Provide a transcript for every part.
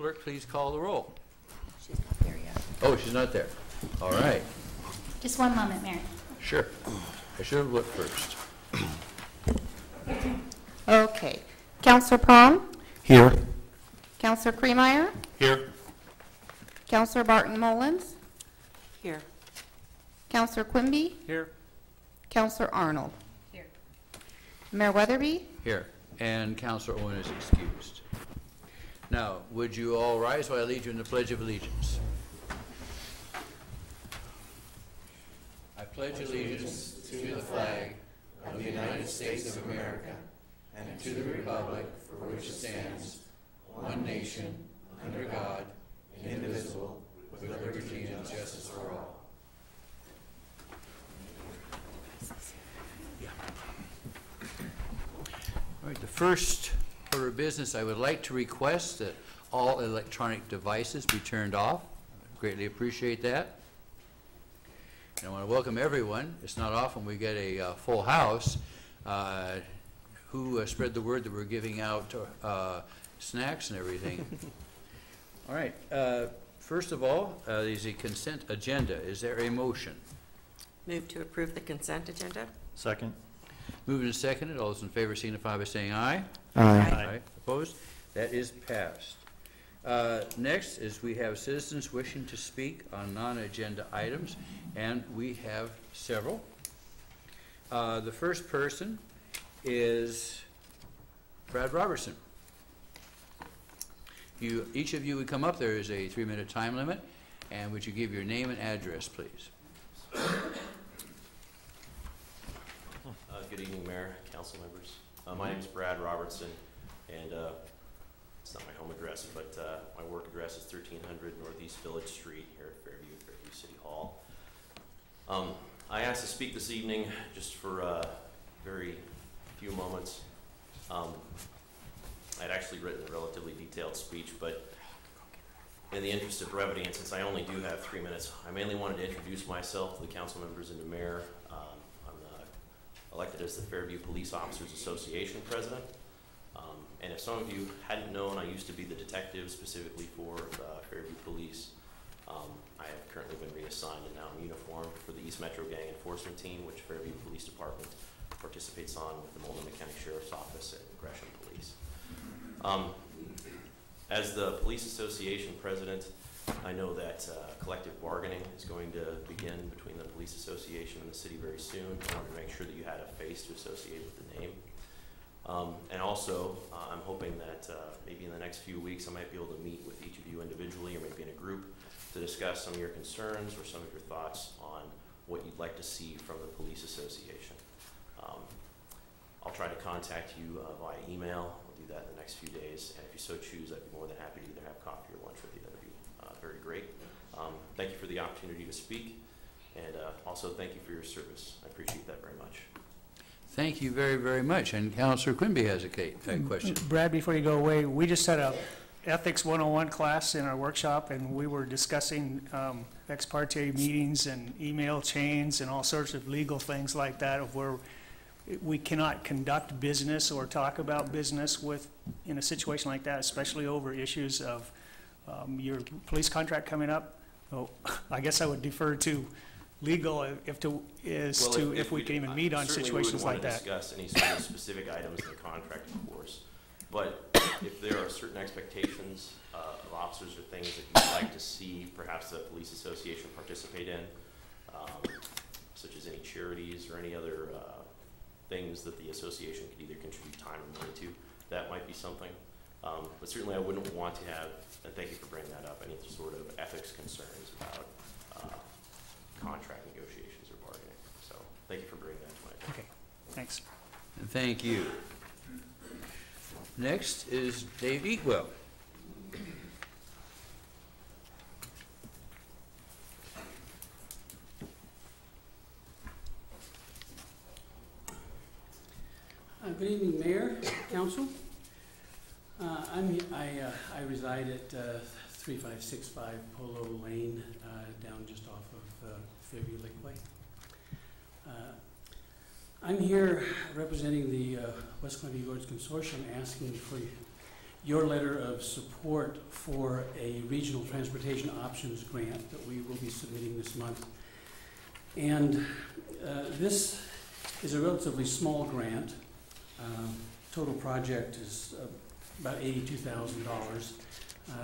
clerk please call the roll? She's not there yet. Oh, she's not there. All right. Just one moment, Mary. Sure. I should have looked first. Okay. Counselor Prom? Here. Counselor Kremeyer? Here. Counselor Barton Mullins? Here. Counselor Quimby? Here. Counselor Arnold? Here. Mayor Weatherby? Here. And Councilor Owen is excused. Now, would you all rise while I lead you in the Pledge of Allegiance? I pledge allegiance to the flag of the United States of America and to the republic for which it stands, one nation, under God, indivisible, with liberty and justice for all. All right, the first order of business, I would like to request that all electronic devices be turned off. I greatly appreciate that. And I want to welcome everyone. It's not often we get a full house. Who spread the word that we're giving out snacks and everything. All right. First of all, there's a consent agenda. Is there a motion? Move to approve the consent agenda. Second. Moved and seconded. All those in favor signify by saying aye. Aye. Opposed? That is passed. Next is we have citizens wishing to speak on non-agenda items, and we have several. The first person is Brad Robertson. Each of you would come up. There is a 3-minute time limit. And would you give your name and address, please? Good evening, Mayor, council members. My name is Brad Robertson, and it's not my home address, but my work address is 1300 Northeast Village Street here at Fairview, Fairview City Hall. I asked to speak this evening just for a very few moments. I'd actually written a relatively detailed speech, but in the interest of brevity, and since I only do have 3 minutes, I mainly wanted to introduce myself to the council members and the mayor. I'm elected as the Fairview Police Officers Association president. And if some of you hadn't known, I used to be the detective specifically for Fairview Police. I have currently been reassigned and now I'm uniformed for the East Metro Gang Enforcement Team, which Fairview Police Department participates on with the Multnomah County Sheriff's Office and Gresham Police. As the Police Association president, I know that collective bargaining is going to begin between the Police Association and the city very soon. I wanted to make sure that you had a face to associate with the name. And also, I'm hoping that maybe in the next few weeks I might be able to meet with each of you individually or maybe in a group to discuss some of your concerns or some of your thoughts on what you'd like to see from the Police Association. I'll try to contact you via email. I'll do that in the next few days. And if you so choose, I'd be more than happy to either have coffee or lunch with you. That would be very great. Thank you for the opportunity to speak. And also thank you for your service. I appreciate that very much. Thank you very, very much. And Councilor Quimby has a question. Brad, before you go away, we just had a Ethics 101 class in our workshop, and we were discussing ex parte meetings and email chains and all sorts of legal things like that, of where we cannot conduct business or talk about business in a situation like that, especially over issues of your police contract coming up. So I guess I would defer to legal if we can even meet on situations like that. We would discuss any sort of specific items in the contract, of course. But if there are certain expectations of officers or things that you'd like to see perhaps the Police Association participate in, such as any charities or any other things that the association could either contribute time or money to, that might be something. But certainly I wouldn't want to have, and thank you for bringing that up, any sort of ethics concerns about contract negotiations or bargaining. So thank you for bringing that to my attention. Okay, thanks. And thank you. Next is Dave Eatwell. Good evening, Mayor, Council. I reside at 3565 Polo Lane, down just off of Fairview Lakeway. I'm here representing the West Columbia Roads Consortium, asking for your letter of support for a regional transportation options grant that we will be submitting this month. And this is a relatively small grant. Total project is about $82,000.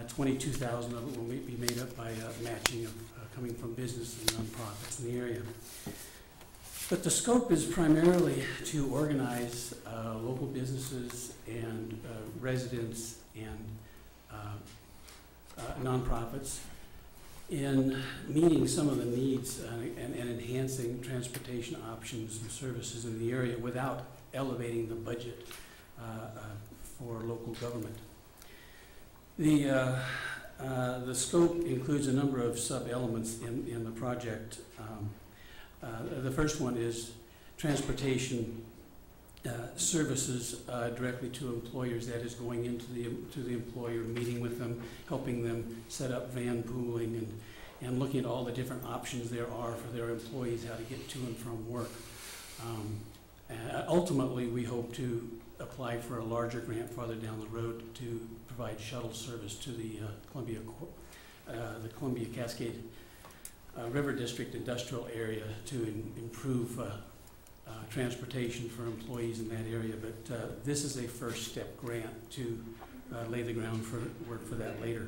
$22,000 of it will be made up by matching of coming from business and nonprofits in the area. But the scope is primarily to organize local businesses and residents and nonprofits in meeting some of the needs and enhancing transportation options and services in the area without elevating the budget for local government. The scope includes a number of sub-elements in the project. The first one is transportation services directly to employers. That is going into the employer, meeting with them, helping them set up van pooling, and looking at all the different options there are for their employees, how to get to and from work. Ultimately, we hope to apply for a larger grant farther down the road to provide shuttle service to the Columbia Cascade River District industrial area to improve transportation for employees in that area. But this is a first step grant to lay the ground for work for that later.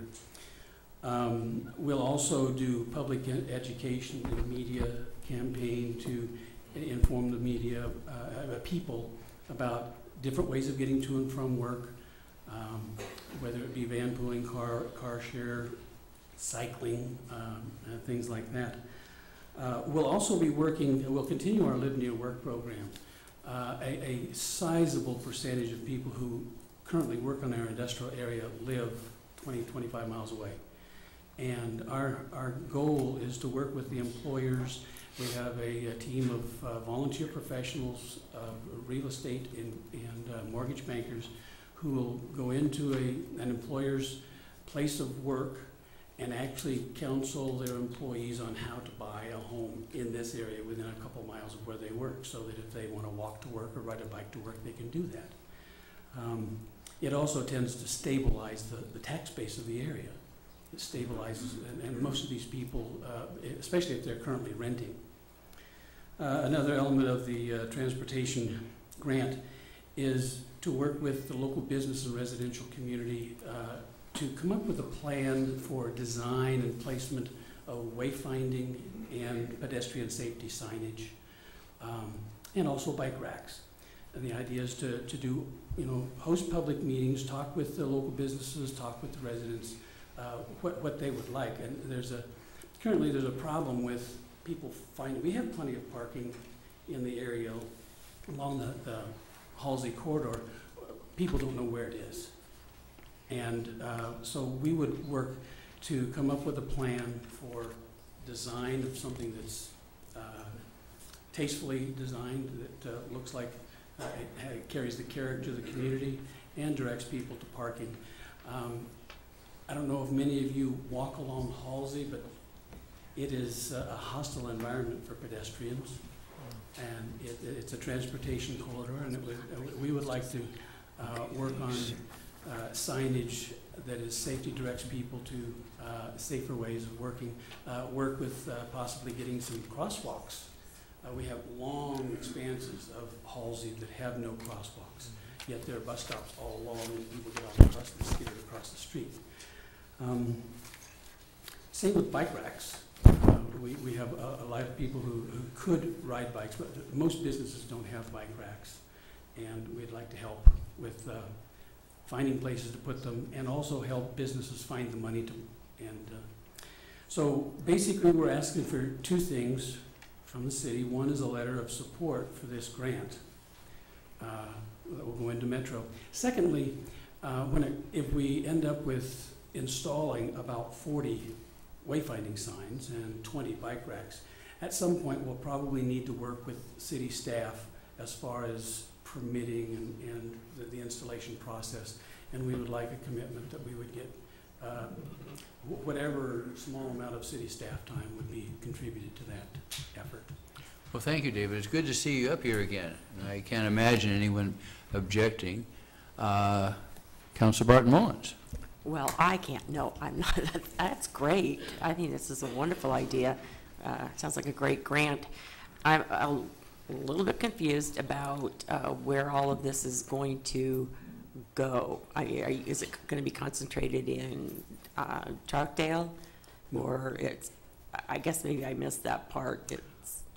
We'll also do public education and media campaign to inform the media, people about different ways of getting to and from work, whether it be van pooling, car share, cycling, things like that. We'll also be working, we'll continue our Live Near Work program. A sizable percentage of people who currently work on our industrial area live 20, 25 miles away. And our goal is to work with the employers. We have a team of volunteer professionals, real estate and mortgage bankers who will go into an employer's place of work and actually counsel their employees on how to buy a home in this area within a couple miles of where they work, so that if they want to walk to work or ride a bike to work, they can do that. It also tends to stabilize the tax base of the area. It stabilizes, and most of these people, especially if they're currently renting. Another element of the transportation grant is to work with the local business and residential community to come up with a plan for design and placement of wayfinding and pedestrian safety signage, and also bike racks. And the idea is to do, host public meetings, talk with the local businesses, talk with the residents, what they would like. And currently there's a problem with people finding, we have plenty of parking in the area along the Halsey corridor. People don't know where it is. And so we would work to come up with a plan for design of something that's tastefully designed, that looks like it carries the character of the community and directs people to parking. I don't know if many of you walk along Halsey, but it is a hostile environment for pedestrians, and it's a transportation corridor, and we would like to work on signage that is safety, directs people to safer ways of working, work with possibly getting some crosswalks. We have long expanses of Halsey that have no crosswalks, yet there are bus stops all along, and people get off the bus and skid it across the street. Same with bike racks. We have a lot of people who could ride bikes, but most businesses don't have bike racks, and we'd like to help with finding places to put them, and also help businesses find the money to. So basically, we're asking for two things from the city. One is a letter of support for this grant that will go into Metro. Secondly, if we end up with installing about 40 wayfinding signs and 20 bike racks, at some point we'll probably need to work with city staff as far as permitting and the installation process, and we would like a commitment that we would get whatever small amount of city staff time would be contributed to that effort. Well, thank you, David. It's good to see you up here again. I can't imagine anyone objecting. Counselor Barton Mullins. Well, I can't, no, I'm not, that's great. I think this is a wonderful idea. Sounds like a great grant. I'm a little bit confused about where all of this is going to go. Is it going to be concentrated in Troutdale? Or it's, I guess maybe I missed that part.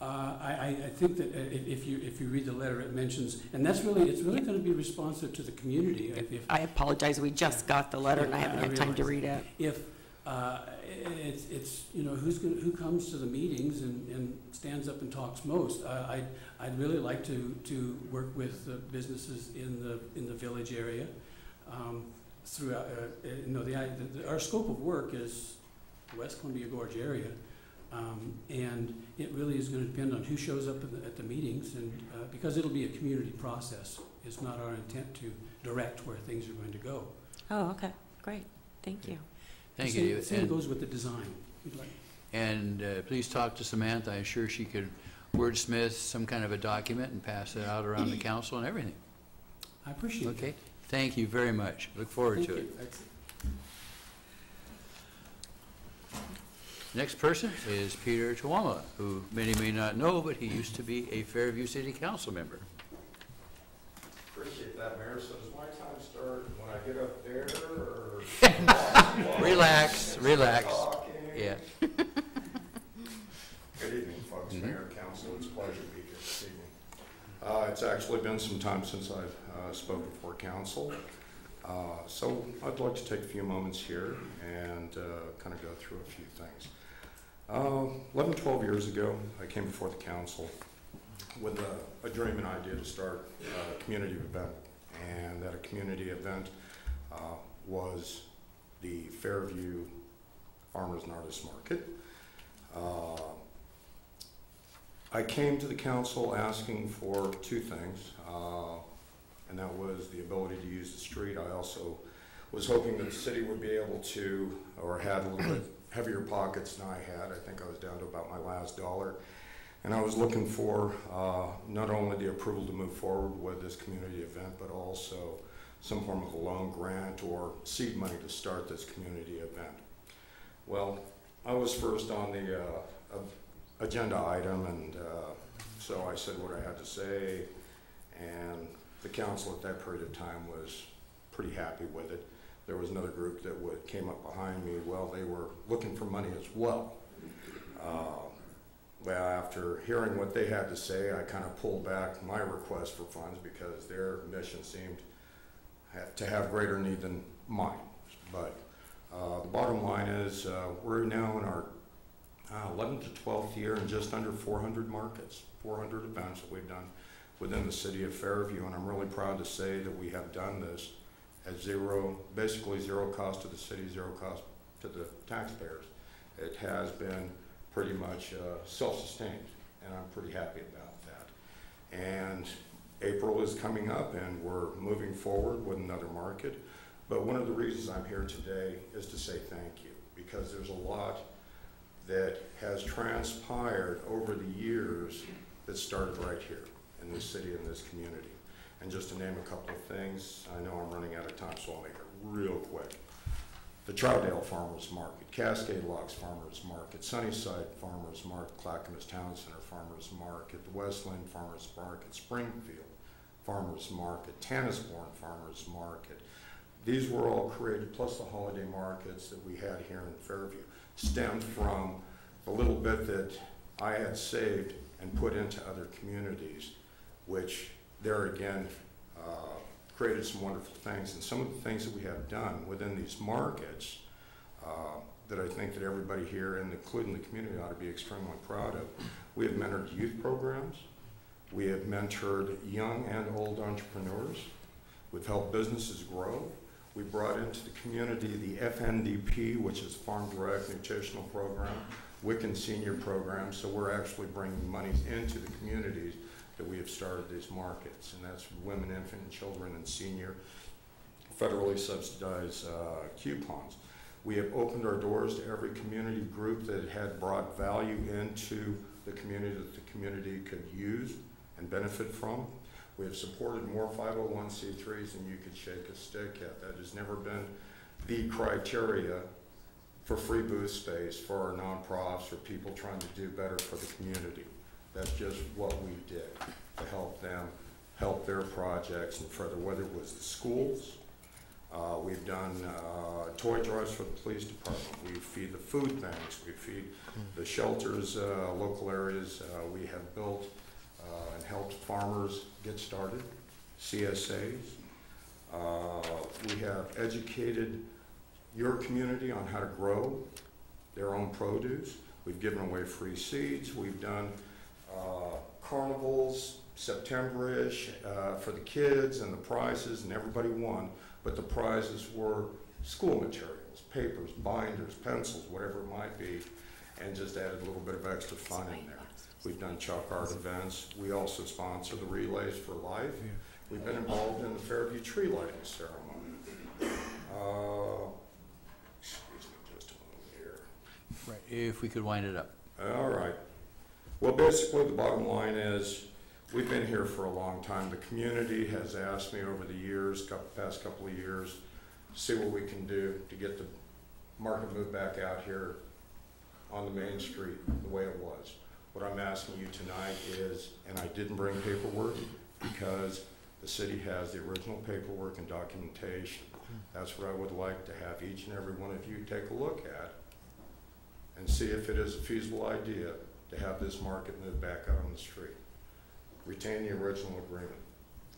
I think that if you read the letter, it mentions, and it's really going to be responsive to the community. I apologize, we just got the letter and I haven't had time to read it. If it's who comes to the meetings and stands up and talks most. I'd really like to work with the businesses in the village area. Throughout, our scope of work is the West Columbia Gorge area. And it really is going to depend on who shows up at the meetings, and because it'll be a community process. It's not our intent to direct where things are going to go. Oh, okay, great, thank you. Thank you. Same goes with the design. And please talk to Samantha. I'm sure she could wordsmith some kind of a document and pass it out around the council and everything. I appreciate it. Okay, thank you very much. Look forward to it. Next person is Peter Chihuahua, who many may not know, but he used to be a Fairview City Council member. Appreciate that, Mayor. So does my time start when I get up there, or? Relax, relax. Talking? Yeah. Good evening, folks. Mayor, Council, it's a pleasure to be here this evening. It's actually been some time since I've spoken before Council. So I'd like to take a few moments here and kind of go through a few things. 11, 12 years ago, I came before the council with a dream and idea to start a community event. And that a community event was the Fairview Farmers and Artists Market. I came to the council asking for two things, and that was the ability to use the street. I also was hoping that the city would be able to, or had a little bit heavier pockets than I had. I think I was down to about my last dollar. And I was looking for not only the approval to move forward with this community event, but also some form of a loan grant or seed money to start this community event. Well, I was first on the agenda item, and so I said what I had to say, and the council at that period of time was pretty happy with it. There was another group that came up behind me. Well, they were looking for money as well. Well, after hearing what they had to say, I kind of pulled back my request for funds because their mission seemed to have greater need than mine. But the bottom line is we're now in our 11th to 12th year and just under 400 markets, 400 events that we've done within the city of Fairview, and I'm really proud to say that we have done this at basically zero cost to the city, zero cost to the taxpayers. It has been pretty much self-sustained, and I'm pretty happy about that. And April is coming up, and we're moving forward with another market. But one of the reasons I'm here today is to say thank you, because there's a lot that has transpired over the years that started right here in this city and this community. And just to name a couple of things, I know I'm running out of time, so I'll make it real quick. The Troutdale Farmers Market, Cascade Locks Farmers Market, Sunnyside Farmers Market, Clackamas Town Center Farmers Market, the Westland Farmers Market, Springfield Farmers Market, Tannisbourne Farmers Market. These were all created, plus the holiday markets that we had here in Fairview, stemmed from the little bit that I had saved and put into other communities, which there again created some wonderful things. And some of the things that we have done within these markets that I think that everybody here, and including the community, ought to be extremely proud of. We have mentored youth programs. We have mentored young and old entrepreneurs. We've helped businesses grow. We brought into the community the FNDP, which is Farm Direct Nutritional Program, Wiccan Senior Program, so we're actually bringing monies into the communities that we have started these markets, and that's women, infant, and children, and senior federally subsidized coupons. We have opened our doors to every community group that had brought value into the community that the community could use and benefit from. We have supported more 501c3s than you could shake a stick at. That has never been the criteria for free booth space for our nonprofits or people trying to do better for the community. That's just what we did to help them help their projects and further, whether it was the schools. We've done toy drives for the police department. We feed the food banks. We feed the shelters, local areas. We have built and helped farmers get started, CSAs. We have educated your community on how to grow their own produce. We've given away free seeds. We've done carnivals, September-ish, for the kids, and the prizes, and everybody won, but the prizes were school materials, papers, binders, pencils, whatever it might be, and just added a little bit of extra fun in there. We've done chalk art events. We also sponsor the Relays for Life. We've been involved in the Fairview tree lighting ceremony. Excuse me just a moment here. Right, if we could wind it up. All right. Well, basically, the bottom line is we've been here for a long time. The community has asked me over the years, past couple of years, to see what we can do to get the market moved back out here on the main street the way it was. What I'm asking you tonight is, and I didn't bring paperwork because the city has the original paperwork and documentation. That's what I would like to have each and every one of you take a look at and see if it is a feasible idea to have this market move back out on the street. Retain the original agreement.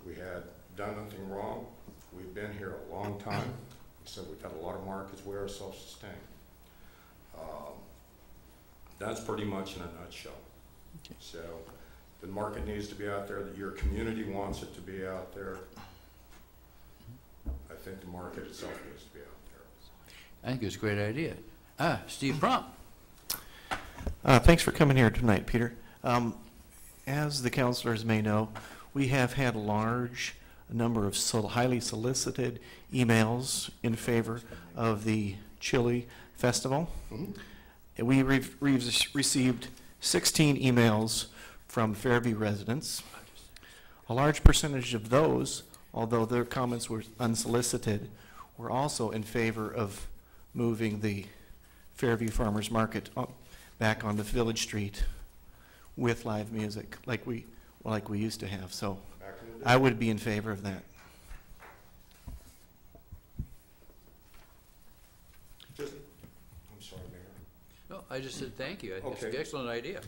We had done nothing wrong. We've been here a long time. So we've had a lot of markets. We are self-sustained. That's pretty much in a nutshell. Okay. So the market needs to be out there, that your community wants it to be out there. I think the market itself needs to be out there. I think it's a great idea. Steve Prompt. Thanks for coming here tonight, Peter. As the councilors may know, we have had a large number of highly solicited emails in favor of the Chili Festival. Mm-hmm. We received 16 emails from Fairview residents. A large percentage of those, although their comments were unsolicited, were also in favor of moving the Fairview Farmers Market back onto Village Street with live music like we used to have. So I would be in favor of that. I'm sorry, Mayor. No, I just said thank you. I think it's Okay. an excellent idea.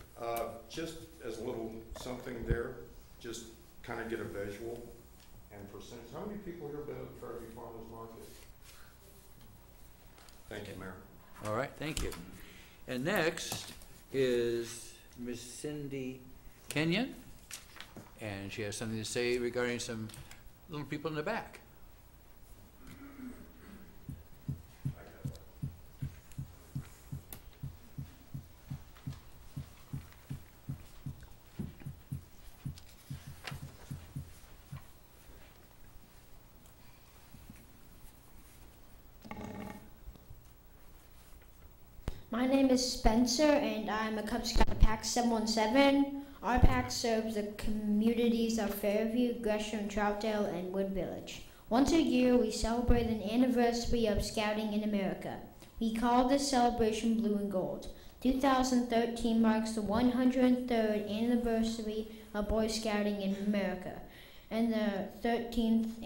Just as a little something there, just kind of get a visual and percentage. How many people here have been at the Fairview Farmers Market? Thank you, Mayor. All right, thank you. And next is Miss Cindy Kenyon, and she has something to say regarding some little people in the back. My name is Spencer, and I'm a Cub Scout of Pack 717. Our pack serves the communities of Fairview, Gresham, Troutdale, and Wood Village. Once a year, we celebrate an anniversary of Scouting in America. We call this celebration Blue and Gold. 2013 marks the 103rd anniversary of Boy Scouting in America, and the 13th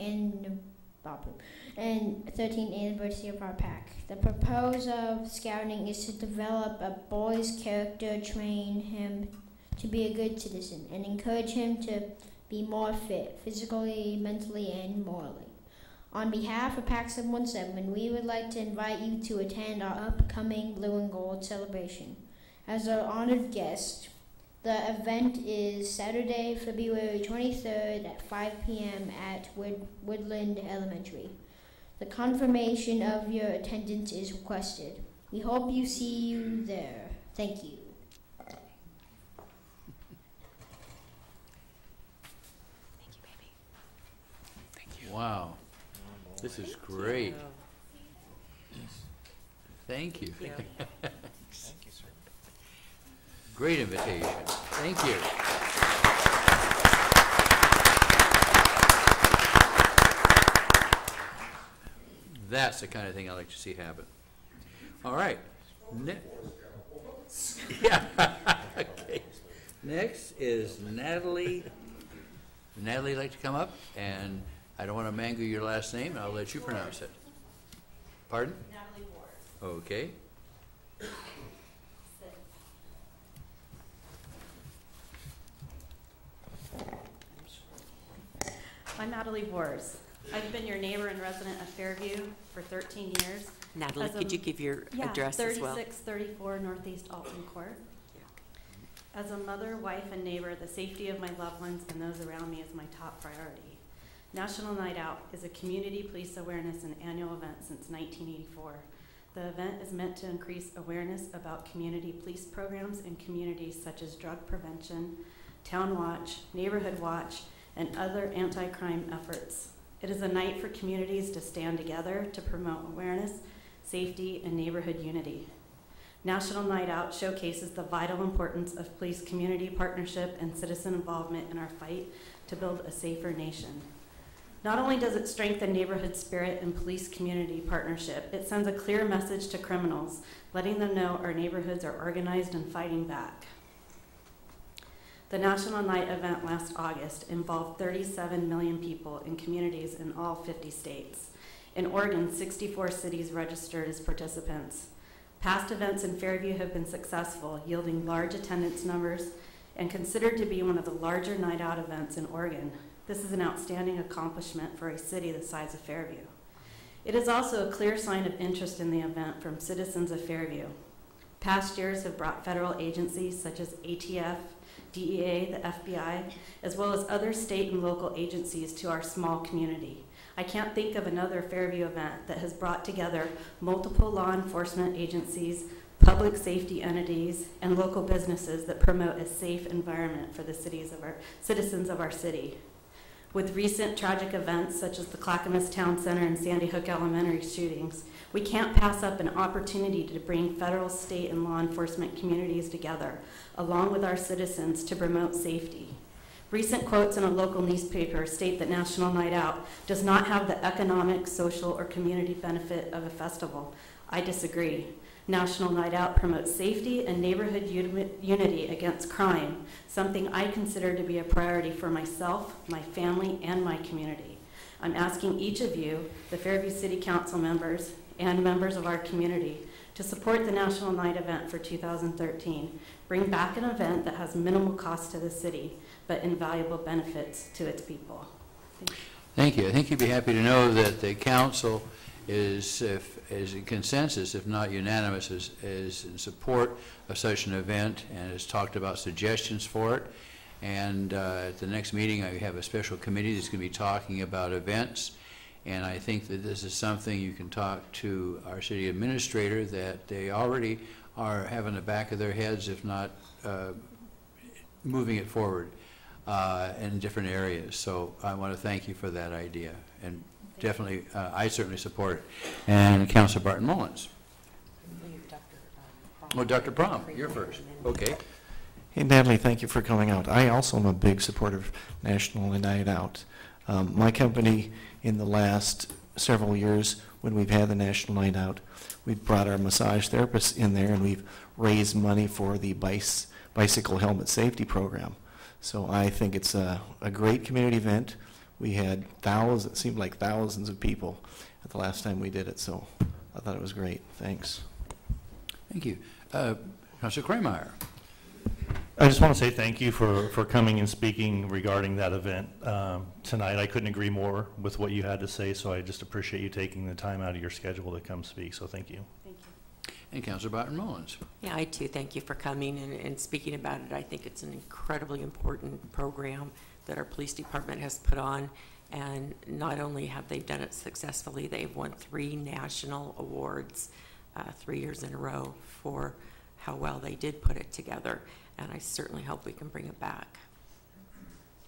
anniversary of our pack. The purpose of scouting is to develop a boy's character, train him to be a good citizen, and encourage him to be more fit, physically, mentally, and morally. On behalf of Pack 717, we would like to invite you to attend our upcoming Blue and Gold celebration. As our honored guest, the event is Saturday, February 23rd at 5 p.m. at Woodland Elementary. The confirmation of your attendance is requested. We hope you see you there. Thank you. Thank you, baby. Thank you. Wow, this is great. Thank you. Thank you. Great invitation. Thank you. That's the kind of thing I like to see happen. All right. Yeah. Okay. Next is Natalie. Natalie, like to come up? And I don't want to mangle your last name. I'll let you pronounce it. Pardon? Natalie Ward. Okay. I'm Natalie Wars. I've been your neighbor and resident of Fairview for 13 years. Natalie, As a- could you give your address as well? 3634 Northeast Alton Court. As a mother, wife, and neighbor, the safety of my loved ones and those around me is my top priority. National Night Out is a community police awareness and annual event since 1984. The event is meant to increase awareness about community police programs in communities such as drug prevention, town watch, neighborhood watch, and other anti-crime efforts. It is a night for communities to stand together to promote awareness, safety, and neighborhood unity. National Night Out showcases the vital importance of police community partnership and citizen involvement in our fight to build a safer nation. Not only does it strengthen neighborhood spirit and police community partnership, it sends a clear message to criminals, letting them know our neighborhoods are organized and fighting back. The National Night event last August involved 37 million people in communities in all 50 states. In Oregon, 64 cities registered as participants. Past events in Fairview have been successful, yielding large attendance numbers and considered to be one of the larger night out events in Oregon. This is an outstanding accomplishment for a city the size of Fairview. It is also a clear sign of interest in the event from citizens of Fairview. Past years have brought federal agencies such as ATF, DEA, the FBI, as well as other state and local agencies to our small community. I can't think of another Fairview event that has brought together multiple law enforcement agencies, public safety entities, and local businesses that promote a safe environment for the citizens of our city. With recent tragic events such as the Clackamas Town Center and Sandy Hook Elementary shootings, we can't pass up an opportunity to bring federal, state, and law enforcement communities together, along with our citizens, to promote safety. Recent quotes in a local newspaper state that National Night Out does not have the economic, social, or community benefit of a festival. I disagree. National Night Out promotes safety and neighborhood unity against crime, something I consider to be a priority for myself, my family, and my community. I'm asking each of you, the Fairview City Council members and members of our community, to support the National Night event for 2013. Bring back an event that has minimal cost to the city, but invaluable benefits to its people. Thank you. I think you'd be happy to know that the council is in consensus, if not unanimous, is in support of such an event and has talked about suggestions for it. And at the next meeting, I have a special committee that's going to be talking about events. And I think that this is something you can talk to our city administrator that they already are having the back of their heads, if not moving it forward in different areas. So I want to thank you for that idea. And definitely, I certainly support it. And Councilor Barton Mullins. Oh, Dr. Prom, you're first. Okay. Hey, Natalie, thank you for coming out. I also am a big supporter of National Night Out. My company, in the last several years, when we've had the National Night Out, we've brought our massage therapists in there and we've raised money for the bicycle helmet safety program. So I think it's a great community event. We had thousands, it seemed like thousands of people at the last time we did it, so I thought it was great. Thanks. Thank you. Councilor Krameyer. I just want to say thank you for coming and speaking regarding that event tonight. I couldn't agree more with what you had to say, so I just appreciate you taking the time out of your schedule to come speak, so thank you. Thank you. And Councilor Barton Mullins. Yeah, I too thank you for coming and speaking about it. I think it's an incredibly important program that our police department has put on, and not only have they done it successfully, they've won 3 national awards 3 years in a row for how well they did put it together, and I certainly hope we can bring it back.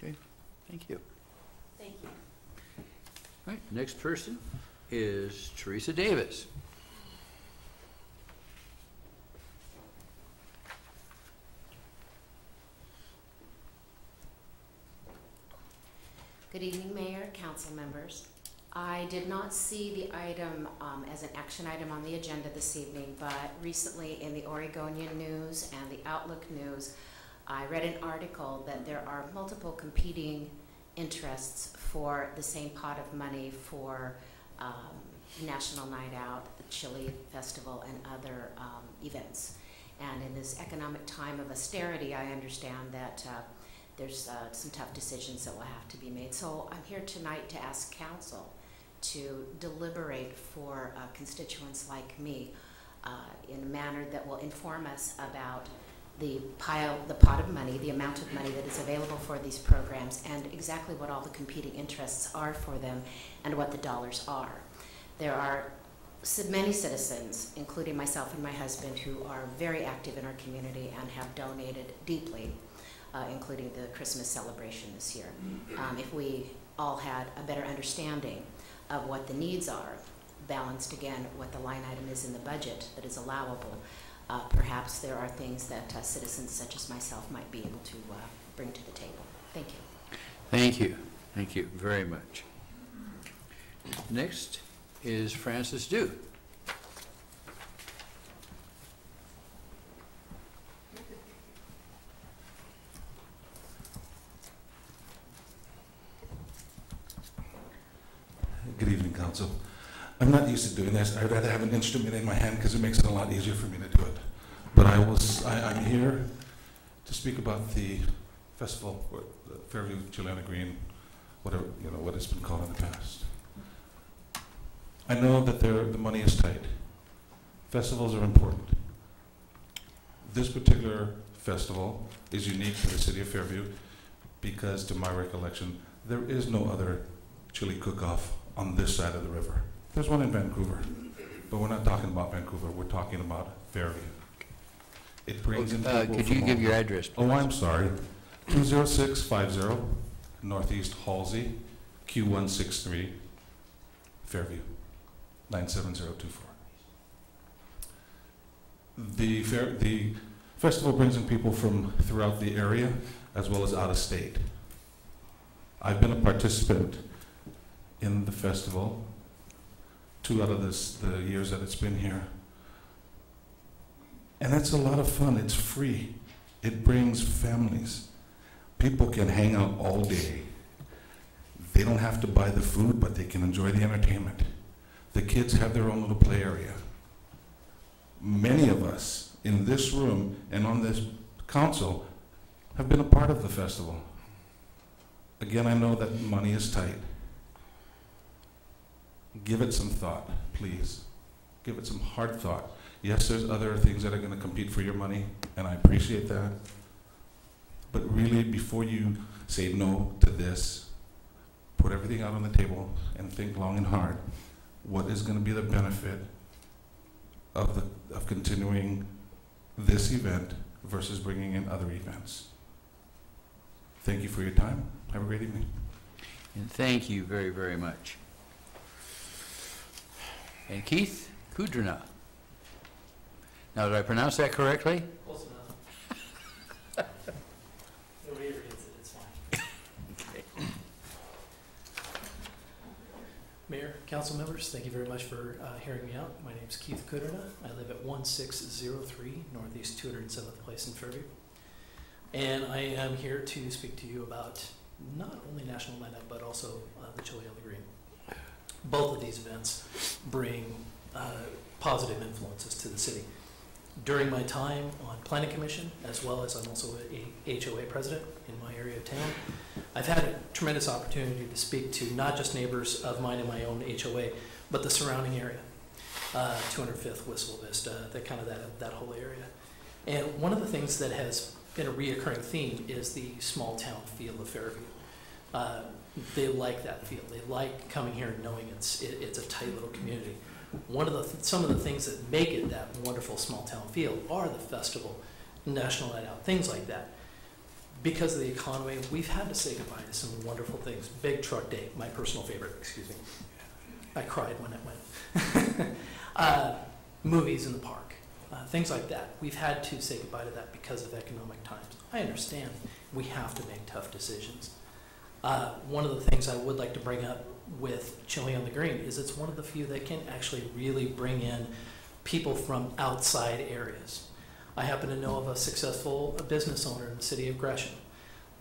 Okay, thank you. Thank you. All right, next person is Teresa Davis. Good evening, Mayor, council members. I did not see the item as an action item on the agenda this evening, but recently in the Oregonian News and the Outlook News, I read an article that there are multiple competing interests for the same pot of money for National Night Out, the Chili Festival, and other events. And in this economic time of austerity, I understand that there's some tough decisions that will have to be made. So I'm here tonight to ask council to deliberate for constituents like me in a manner that will inform us about the pot of money, the amount of money that is available for these programs, and exactly what all the competing interests are for them and what the dollars are. There are many citizens, including myself and my husband, who are very active in our community and have donated deeply, including the Christmas celebration this year. If we all had a better understanding of what the needs are, balanced again what the line item is in the budget that is allowable, perhaps there are things that citizens such as myself might be able to bring to the table. Thank you. Thank you. Thank you very much. Next is Francis Dew. Good evening, Council. I'm not used to doing this. I'd rather have an instrument in my hand because it makes it a lot easier for me to do it. But I'm here to speak about the festival, or the Fairview Juliana Green, whatever, what it's been called in the past. I know that the money is tight. Festivals are important. This particular festival is unique to the city of Fairview because, to my recollection, there is no other chili cook-off on this side of the river. There's one in Vancouver, but we're not talking about Vancouver, we're talking about Fairview. It brings in people could you give your address, please? Oh, I'm sorry. 20650 Northeast Halsey, Q163, Fairview, 97024. The festival brings in people from throughout the area as well as out of state. I've been a participant in the festival 2 out of the years that it's been here. And that's a lot of fun. It's free. It brings families. People can hang out all day. They don't have to buy the food, but they can enjoy the entertainment. The kids have their own little play area. Many of us in this room and on this council have been a part of the festival. Again, I know that money is tight. Give it some thought, please. Give it some hard thought. Yes, there's other things that are going to compete for your money, and I appreciate that. But really, before you say no to this, put everything out on the table and think long and hard. What is going to be the benefit of continuing this event versus bringing in other events? Thank you for your time. Have a great evening. And thank you very, very much. And Keith Kudrina. Now, did I pronounce that correctly? Close enough. Nobody ever gets it, it's fine. Okay. Mayor, council members, thank you very much for hearing me out. My name is Keith Kudrina. I live at 1603 Northeast 207th Place in Fairview. And I am here to speak to you about not only National Night Out, but also the Chili on the Green. Both of these events bring positive influences to the city. During my time on Planning Commission, as well as I'm also a HOA president in my area of town, I've had a tremendous opportunity to speak to not just neighbors of mine in my own HOA, but the surrounding area, 205th, Whistle Vista, that whole area. And one of the things that has been a reoccurring theme is the small town feel of Fairview. They like that feel. They like coming here and knowing it's a tight little community. Some of the things that make it that wonderful small town feel are the festival, National Night Out, things like that. Because of the economy, we've had to say goodbye to some wonderful things. Big Truck Day, my personal favorite, excuse me. I cried when it went. Movies in the park, things like that. We've had to say goodbye to that because of economic times. I understand we have to make tough decisions. One of the things I would like to bring up with Chili on the Green is it's one of the few that can actually really bring in people from outside areas. I happen to know of a successful business owner in the city of Gresham.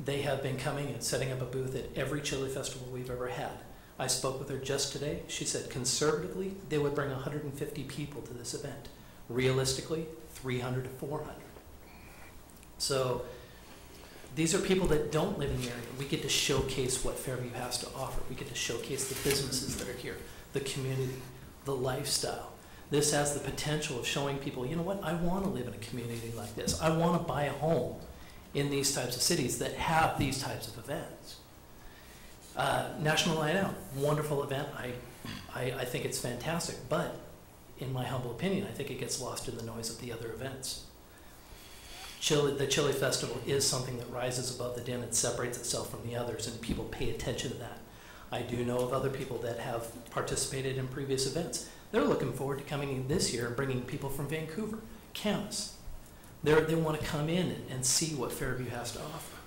They have been coming and setting up a booth at every chili festival we've ever had. I spoke with her just today. She said conservatively, they would bring 150 people to this event. Realistically, 300 to 400. So these are people that don't live in the area. We get to showcase what Fairview has to offer. We get to showcase the businesses that are here, the community, the lifestyle. This has the potential of showing people, you know what, I want to live in a community like this. I want to buy a home in these types of cities that have these types of events. National Night Out, wonderful event. I think it's fantastic, but in my humble opinion, I think it gets lost in the noise of the other events. The Chili Festival is something that rises above the din and separates itself from the others, and people pay attention to that. I do know of other people that have participated in previous events. They're looking forward to coming in this year and bringing people from Vancouver, Camas. They want to come in and see what Fairview has to offer.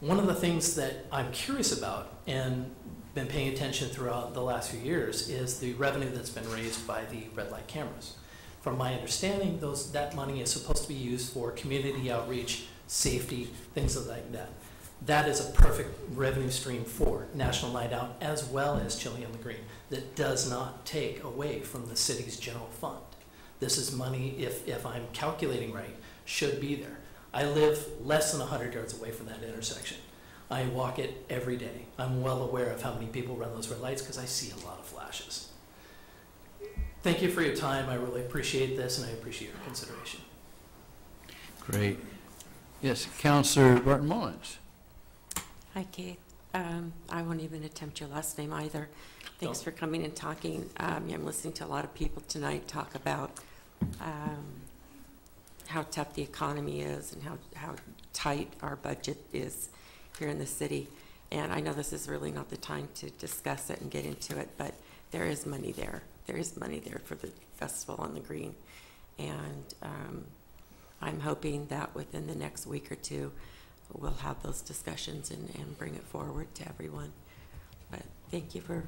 One of the things that I'm curious about and been paying attention throughout the last few years is the revenue that's been raised by the red light cameras. From my understanding, that money is supposed to be used for community outreach, safety, things like that. That is a perfect revenue stream for National Night Out as well as Chili on the Green that does not take away from the city's general fund. This is money, if I'm calculating right, should be there. I live less than 100 yards away from that intersection. I walk it every day. I'm well aware of how many people run those red lights because I see a lot of flashes. Thank you for your time. I really appreciate this, and I appreciate your consideration. Great. Yes, Councilor Barton Mullins. Hi, Keith. I won't even attempt your last name either. Thanks for coming and talking. I'm listening to a lot of people tonight talk about how tough the economy is and how tight our budget is here in the city. And I know this is really not the time to discuss it and get into it, but there is money there. There is money there for the Festival on the Green. And I'm hoping that within the next week or two, we'll have those discussions and bring it forward to everyone. But thank you for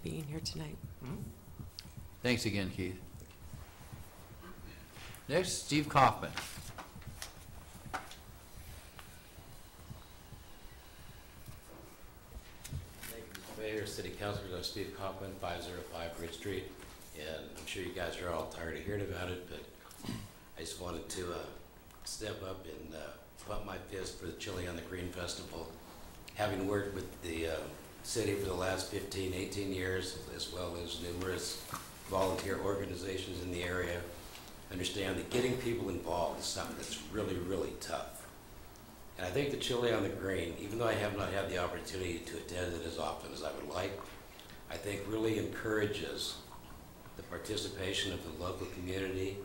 being here tonight. Thanks again, Keith. Next, Steve Kaufman. Thank you, Mr. Mayor, City Councilors. I'm Steve Kaufman, 505 Bridge Street, and I'm sure you guys are all tired of hearing about it, but I just wanted to step up and pump my fist for the Chili on the Green Festival. Having worked with the city for the last 15, 18 years, as well as numerous volunteer organizations in the area, understand that getting people involved is something that's really, really tough. And I think the Chili on the Green, even though I have not had the opportunity to attend it as often as I would like, I think really encourages the participation of the local community.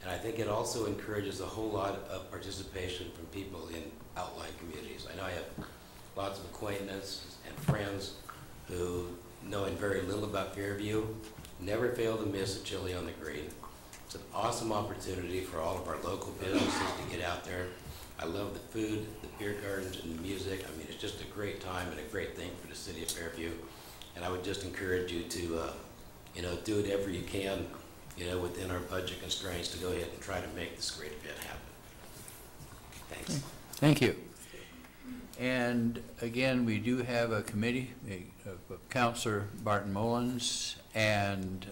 And I think it also encourages a whole lot of participation from people in outlying communities. I know I have lots of acquaintances and friends who, knowing very little about Fairview, never fail to miss a Chili on the Green. It's an awesome opportunity for all of our local businesses to get out there. I love the food, the beer gardens, and the music. I mean, it's just a great time and a great thing for the city of Fairview. And I would just encourage you to, do whatever you can, within our budget constraints to go ahead and try to make this great event happen. Thanks. Thank you. And again, we do have a committee of Councilor Barton Mullins and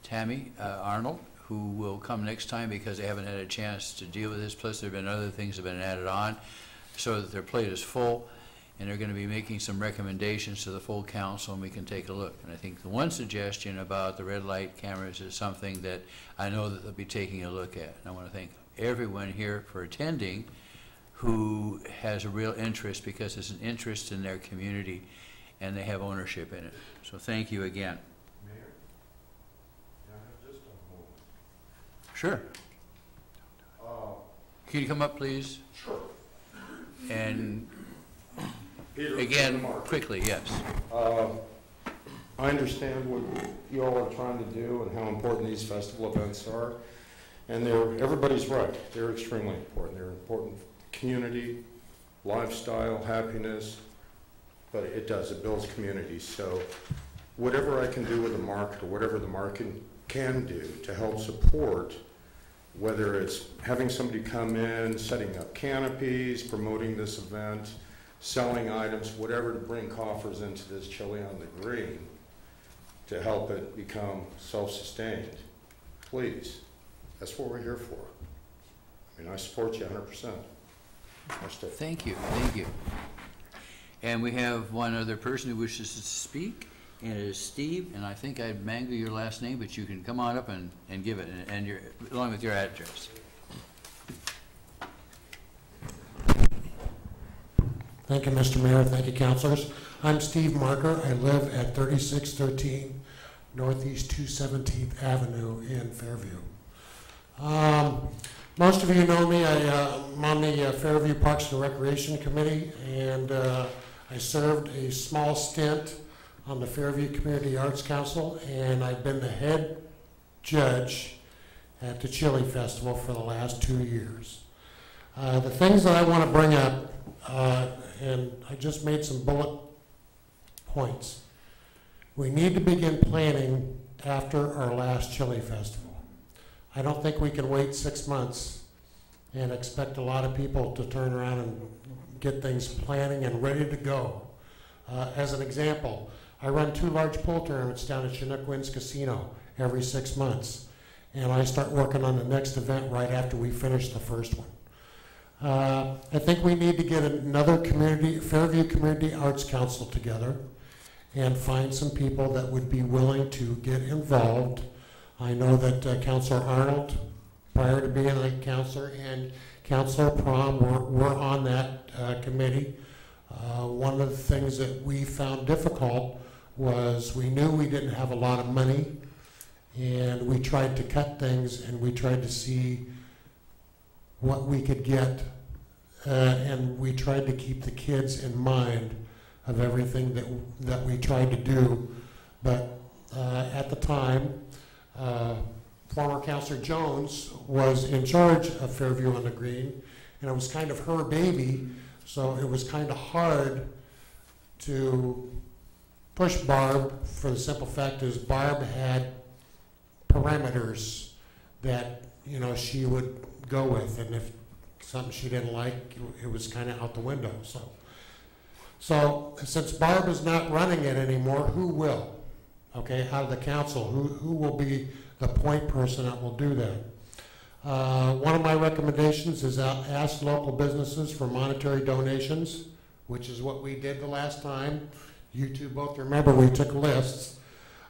Tammy Arnold, who will come next time because they haven't had a chance to deal with this. Plus, there have been other things that have been added on so that their plate is full. And they're going to be making some recommendations to the full council, and we can take a look. And I think the one suggestion about the red light cameras is something that I know that they'll be taking a look at. And I want to thank everyone here for attending who has a real interest, because it's an interest in their community and they have ownership in it. So thank you again. Mayor, can I have just a moment? Sure. Can you come up, please? Sure. And Peter, again, quickly, yes. I understand what you all are trying to do and how important these festival events are. And everybody's right. They're extremely important. They're important for community, lifestyle, happiness. but it does, it builds communities. So whatever I can do with the market, or whatever the market can do to help support, whether it's having somebody come in, setting up canopies, promoting this event, selling items, whatever, to bring coffers into this chili on the green to help it become self-sustained, please. That's what we're here for. I mean, I support you 100%. Thank you, thank you. And we have one other person who wishes to speak, and it is Steve, and I think I'd mangle your last name, but you can come on up and give it, and your, along with your address. Thank you, Mr. Mayor. Thank you, councilors. I'm Steve Marker. I live at 3613 Northeast 217th Avenue in Fairview. Most of you know me. I'm on the Fairview Parks and Recreation Committee, and I served a small stint on the Fairview Community Arts Council, and I've been the head judge at the Chili Festival for the last 2 years. The things that I want to bring up, and I just made some bullet points. We need to begin planning after our last Chili Festival. I don't think we can wait 6 months and expect a lot of people to turn around and get things planning and ready to go. As an example, I run 2 large pool tournaments down at Chinook Winds Casino every 6 months, and I start working on the next event right after we finish the first one. I think we need to get another Fairview Community Arts Council together and find some people that would be willing to get involved. I know that Councilor Arnold, prior to being a councilor, and Councilor Prom were on that committee. One of the things that we found difficult was we knew we didn't have a lot of money, and we tried to cut things, and we tried to see what we could get, and we tried to keep the kids in mind of everything that we tried to do. But at the time, former Councilor Jones was in charge of Fairview on the Green, and it was kind of her baby, so it was kind of hard to push Barb, for the simple fact is Barb had parameters that, you know, she would go with, and if something she didn't like, it was kind of out the window. So since Barb is not running it anymore, who will? Okay, out of the council, who will be the point person that will do that? One of my recommendations is ask local businesses for monetary donations, which is what we did the last time. You two both remember we took lists.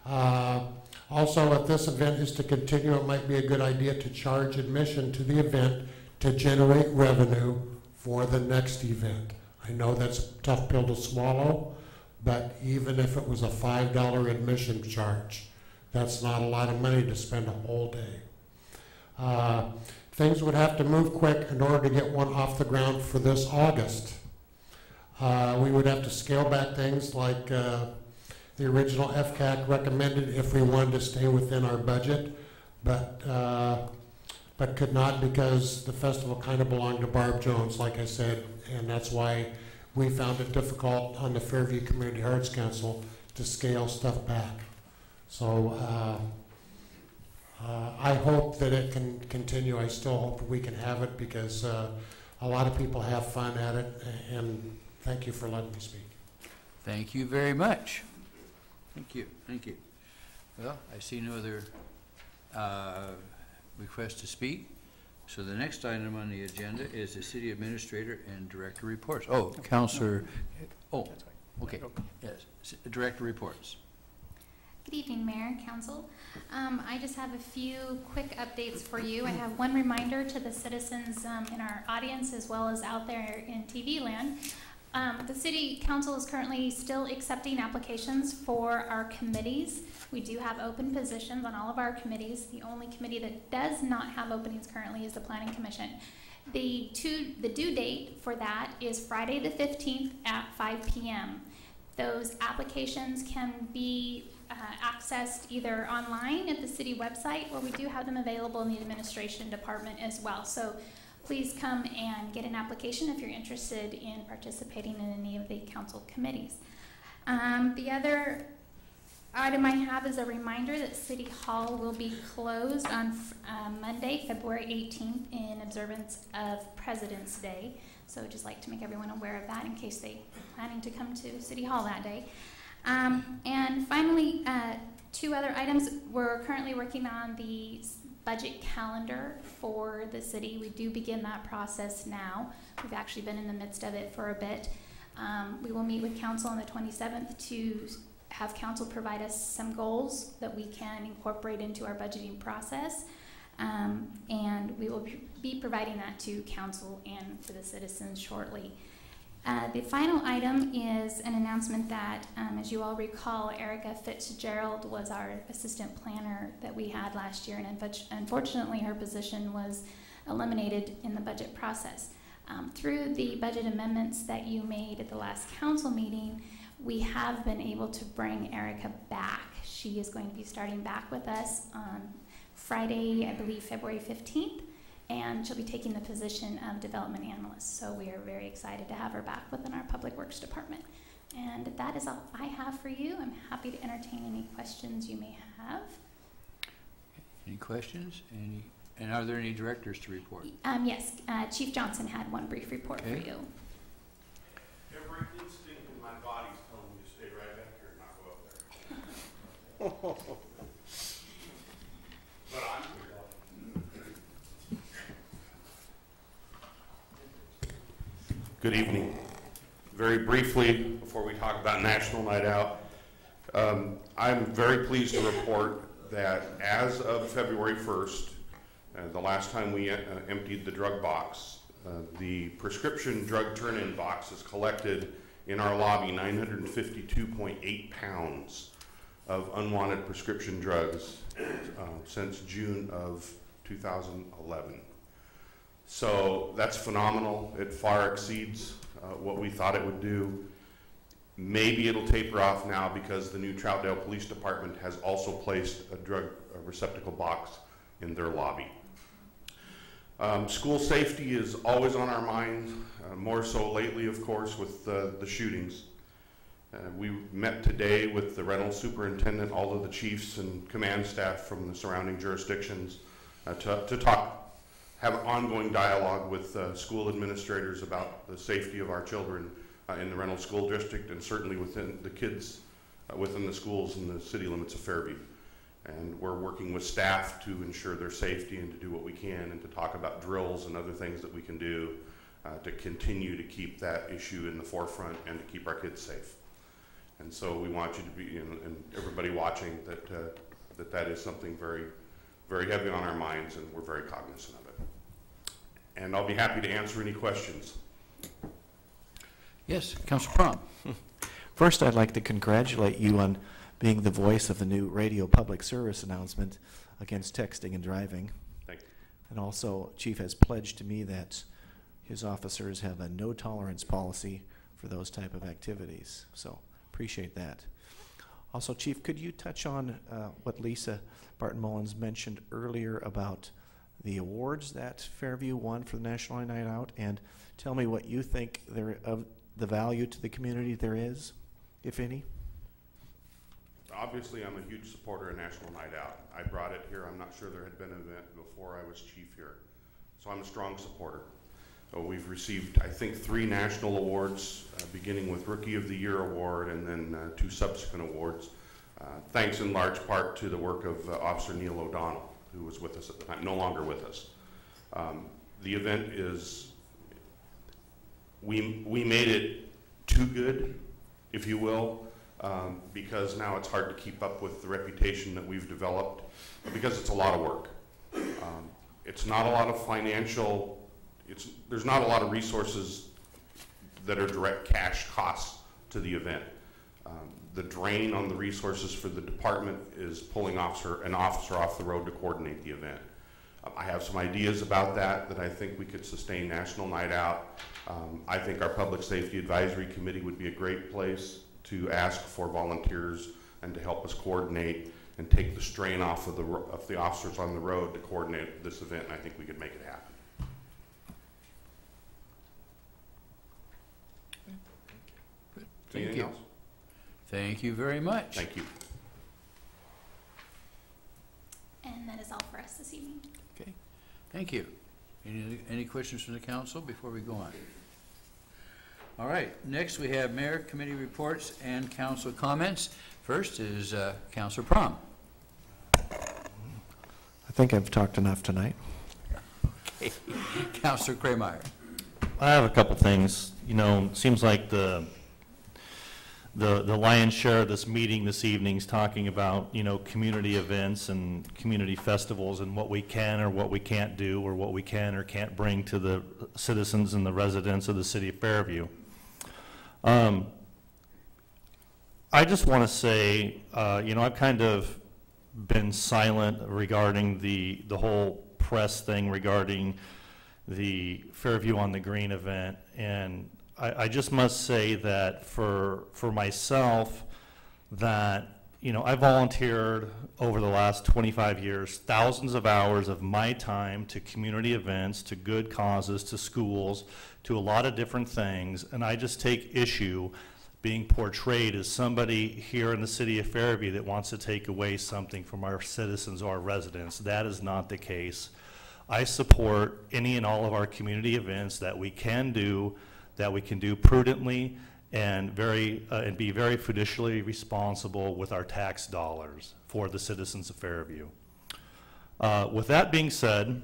Also, if this event is to continue, it might be a good idea to charge admission to the event to generate revenue for the next event. I know that's a tough pill to swallow, but even if it was a $5 admission charge, that's not a lot of money to spend a whole day. Things would have to move quick in order to get one off the ground for this August. We would have to scale back things like the original FCAC recommended if we wanted to stay within our budget, but could not because the festival kind of belonged to Barb Jones, like I said, and that's why we found it difficult on the Fairview Community Arts Council to scale stuff back. So I hope that it can continue. I still hope we can have it because a lot of people have fun at it, and thank you for letting me speak. Thank you very much. Thank you, thank you. Well, I see no other request to speak. So the next item on the agenda is the city administrator and director reports. Oh, Councilor, oh, okay, yes, director reports. Good evening, Mayor, Council. I just have a few quick updates for you. I have one reminder to the citizens in our audience as well as out there in TV land. The City Council is currently still accepting applications for our committees. We do have open positions on all of our committees. The only committee that does not have openings currently is the Planning Commission. The due date for that is Friday the 15th at 5 p.m. Those applications can be accessed either online at the city website, or we do have them available in the administration department as well. So please come and get an application if you're interested in participating in any of the council committees. The other item I have is a reminder that City Hall will be closed on Monday, February 18th in observance of President's Day. So I'd just like to make everyone aware of that in case they're planning to come to City Hall that day. And finally, two other items. We're currently working on the budget calendar for the city. We do begin that process now. We've actually been in the midst of it for a bit. We will meet with council on the 27th to have council provide us some goals that we can incorporate into our budgeting process. And we will be providing that to council and to the citizens shortly. The final item is an announcement that, as you all recall, Erica Fitzgerald was our assistant planner that we had last year, and unfortunately her position was eliminated in the budget process. Through the budget amendments that you made at the last council meeting, we have been able to bring Erica back. She is going to be starting back with us on Friday, I believe February 15th, and she'll be taking the position of development analyst. So we are very excited to have her back within our Public Works Department. And that is all I have for you. I'm happy to entertain any questions you may have. Any questions? And are there any directors to report? Yes, Chief Johnson had one brief report for you. Every instinct in my body's telling me to stay right back here and not go up there. But I'm here. Good evening. Very briefly, before we talk about National Night Out, I'm very pleased to report that as of February 1st, the last time we emptied the drug box, the prescription drug turn-in box has collected in our lobby 952.8 pounds of unwanted prescription drugs since June of 2011. So that's phenomenal. It far exceeds what we thought it would do. Maybe it'll taper off now because the new Troutdale Police Department has also placed a drug receptacle box in their lobby. School safety is always on our minds, more so lately, of course, with the shootings. We met today with the Reynolds Superintendent, all of the chiefs and command staff from the surrounding jurisdictions to have an ongoing dialogue with school administrators about the safety of our children in the Reynolds School District and certainly within the kids within the schools in the city limits of Fairview. And we're working with staff to ensure their safety and to do what we can and to talk about drills and other things that we can do to continue to keep that issue in the forefront and to keep our kids safe. And so we want you to be, and everybody watching, that is something very, very heavy on our minds, and we're very cognizant of it. And I'll be happy to answer any questions. Yes, Councilor Crum. First, I'd like to congratulate you on being the voice of the new radio public service announcement against texting and driving. Thank you. And also, Chief has pledged to me that his officers have a no tolerance policy for those type of activities. So appreciate that. Also, Chief, could you touch on what Lisa Barton-Mullins mentioned earlier about the awards that Fairview won for the National Night Out, and tell me what you think of the value to the community there is, if any? Obviously, I'm a huge supporter of National Night Out. I brought it here. I'm not sure there had been an event before I was chief here. So I'm a strong supporter. We've received, I think, 3 national awards, beginning with Rookie of the Year award and then 2 subsequent awards, thanks in large part to the work of Officer Neil O'Donnell, who was with us at the time, no longer with us. The event is, we made it too good, if you will, because now it's hard to keep up with the reputation that we've developed, because it's a lot of work. It's not a lot of financial, there's not a lot of resources that are direct cash costs to the event. The drain on the resources for the department is pulling an officer off the road to coordinate the event. I have some ideas about that I think we could sustain National Night Out. I think our Public Safety Advisory Committee would be a great place to ask for volunteers and to help us coordinate and take the strain off of the officers on the road to coordinate this event, and I think we could make it happen. Thank Anything you. else? Thank you very much. Thank you. And that is all for us this evening. Okay, thank you. Any questions from the council before we go on? All right, next we have mayor, committee reports, and council comments. First is Councilor Prom. I think I've talked enough tonight. Okay. Councilor Krameyer. I have a couple things. You know, it seems like the lion's share of this meeting this evening is talking about, you know, community events and community festivals and what we can or what we can't do or what we can or can't bring to the citizens and the residents of the city of Fairview. I just want to say, you know, I've kind of been silent regarding the whole press thing regarding the Fairview on the Green event, and I just must say that for myself, that, you know, I volunteered over the last 25 years, thousands of hours of my time to community events, to good causes, to schools, to a lot of different things, and I just take issue being portrayed as somebody here in the city of Fairview that wants to take away something from our citizens or our residents. That is not the case. I support any and all of our community events that we can do prudently and be very fiduciarily responsible with our tax dollars for the citizens of Fairview. With that being said,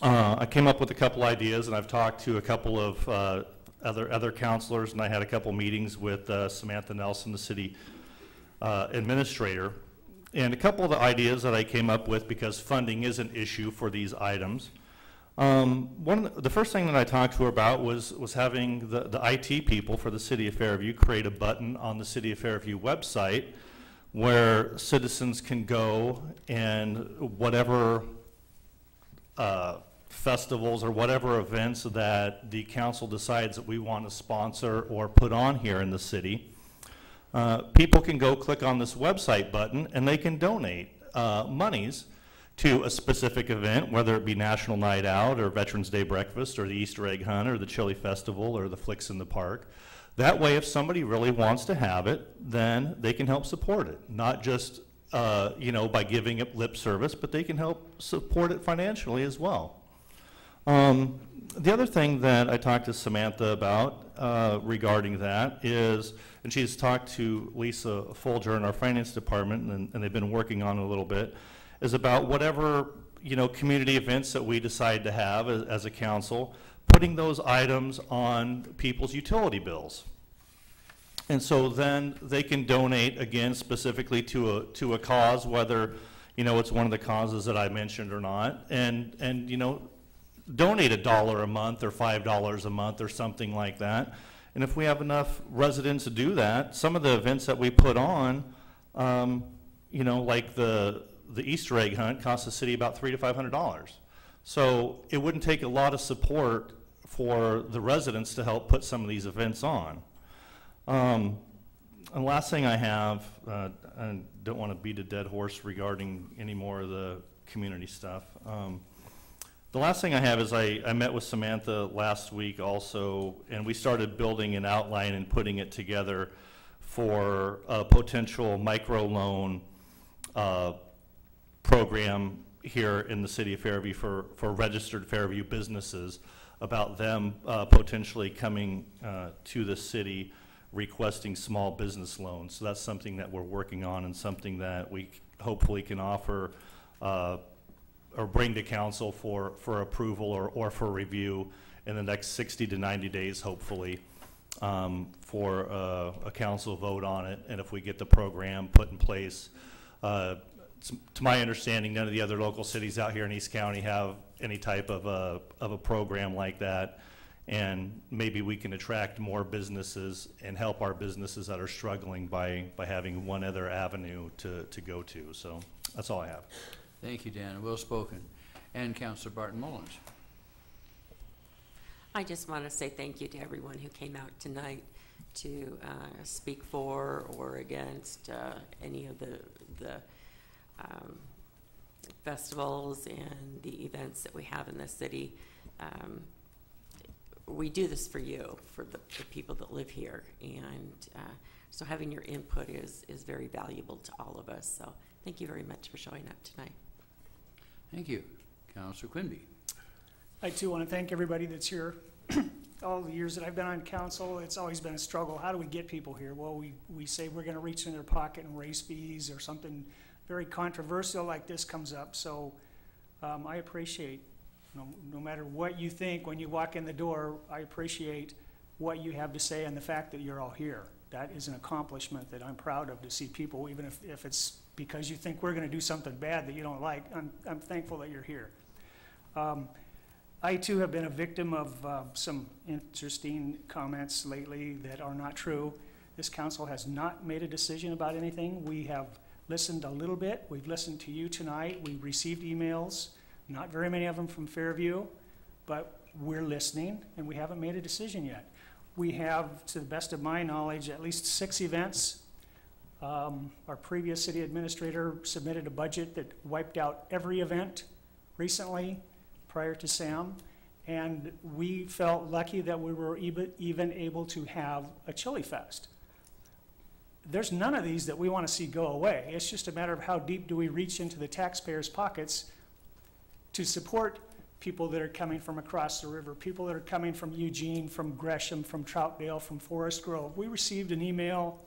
I came up with a couple ideas, and I've talked to a couple of other counselors, and I had a couple meetings with Samantha Nelson, the city administrator. And a couple of the ideas that I came up with, because funding is an issue for these items. The first thing that I talked to her about was having the IT people for the city of Fairview create a button on the city of Fairview website where citizens can go and whatever festivals or whatever events that the council decides that we want to sponsor or put on here in the city, people can go click on this website button and they can donate monies to a specific event, whether it be National Night Out or Veterans Day Breakfast or the Easter Egg Hunt or the Chili Festival or the Flicks in the Park. That way, if somebody really wants to have it, then they can help support it, not just you know, by giving it lip service, but they can help support it financially as well. The other thing that I talked to Samantha about regarding that is, and she's talked to Lisa Folger in our finance department, and they've been working on it a little bit, is about whatever, you know, community events that we decide to have as a council, putting those items on people's utility bills. And so then they can donate, again, specifically to a cause, whether, you know, it's one of the causes that I mentioned or not, and you know, donate $1 a month or $5 a month or something like that. And if we have enough residents to do that, some of the events that we put on, you know, like the Easter egg hunt costs the city about $300 to $500. So it wouldn't take a lot of support for the residents to help put some of these events on. And the last thing I have, I don't want to beat a dead horse regarding any more of the community stuff. The last thing I have is I met with Samantha last week also, and we started building an outline and putting it together for a potential microloan program here in the city of Fairview for registered Fairview businesses, about them potentially coming to the city requesting small business loans. So that's something that we're working on and something that we hopefully can offer or bring to council for approval or for review in the next 60 to 90 days, hopefully, for a council vote on it. And if we get the program put in place, to my understanding, none of the other local cities out here in East County have any type of a program like that. And maybe we can attract more businesses and help our businesses that are struggling by having one other avenue to go to. So that's all I have. Thank you, Dan. Well spoken. And Councilor Barton Mullins. I just want to say thank you to everyone who came out tonight to speak for or against any of the festivals and the events that we have in the city. we do this for you, for the people that live here, and so having your input is very valuable to all of us. So thank you very much for showing up tonight. Thank you. Councilor Quimby. I too want to thank everybody that's here. All the years that I've been on council, it's always been a struggle. How do we get people here? Well, we say we're going to reach in their pocket and raise fees, or something very controversial like this comes up. So I appreciate, no matter what you think when you walk in the door, I appreciate what you have to say and the fact that you're all here. That is an accomplishment that I'm proud of, to see people, even if it's because you think we're going to do something bad that you don't like. I'm thankful that you're here. I too have been a victim of some interesting comments lately that are not true. This council has not made a decision about anything. We have listened a little bit. We've listened to you tonight. We received emails, not very many of them from Fairview, but we're listening, and we haven't made a decision yet. We have, to the best of my knowledge, at least 6 events. Our previous city administrator submitted a budget that wiped out every event recently prior to Sam, and we felt lucky that we were even able to have a Chili Fest. There's none of these that we want to see go away. It's just a matter of how deep do we reach into the taxpayers' pockets to support people that are coming from across the river, people that are coming from Eugene, from Gresham, from Troutdale, from Forest Grove. We received an email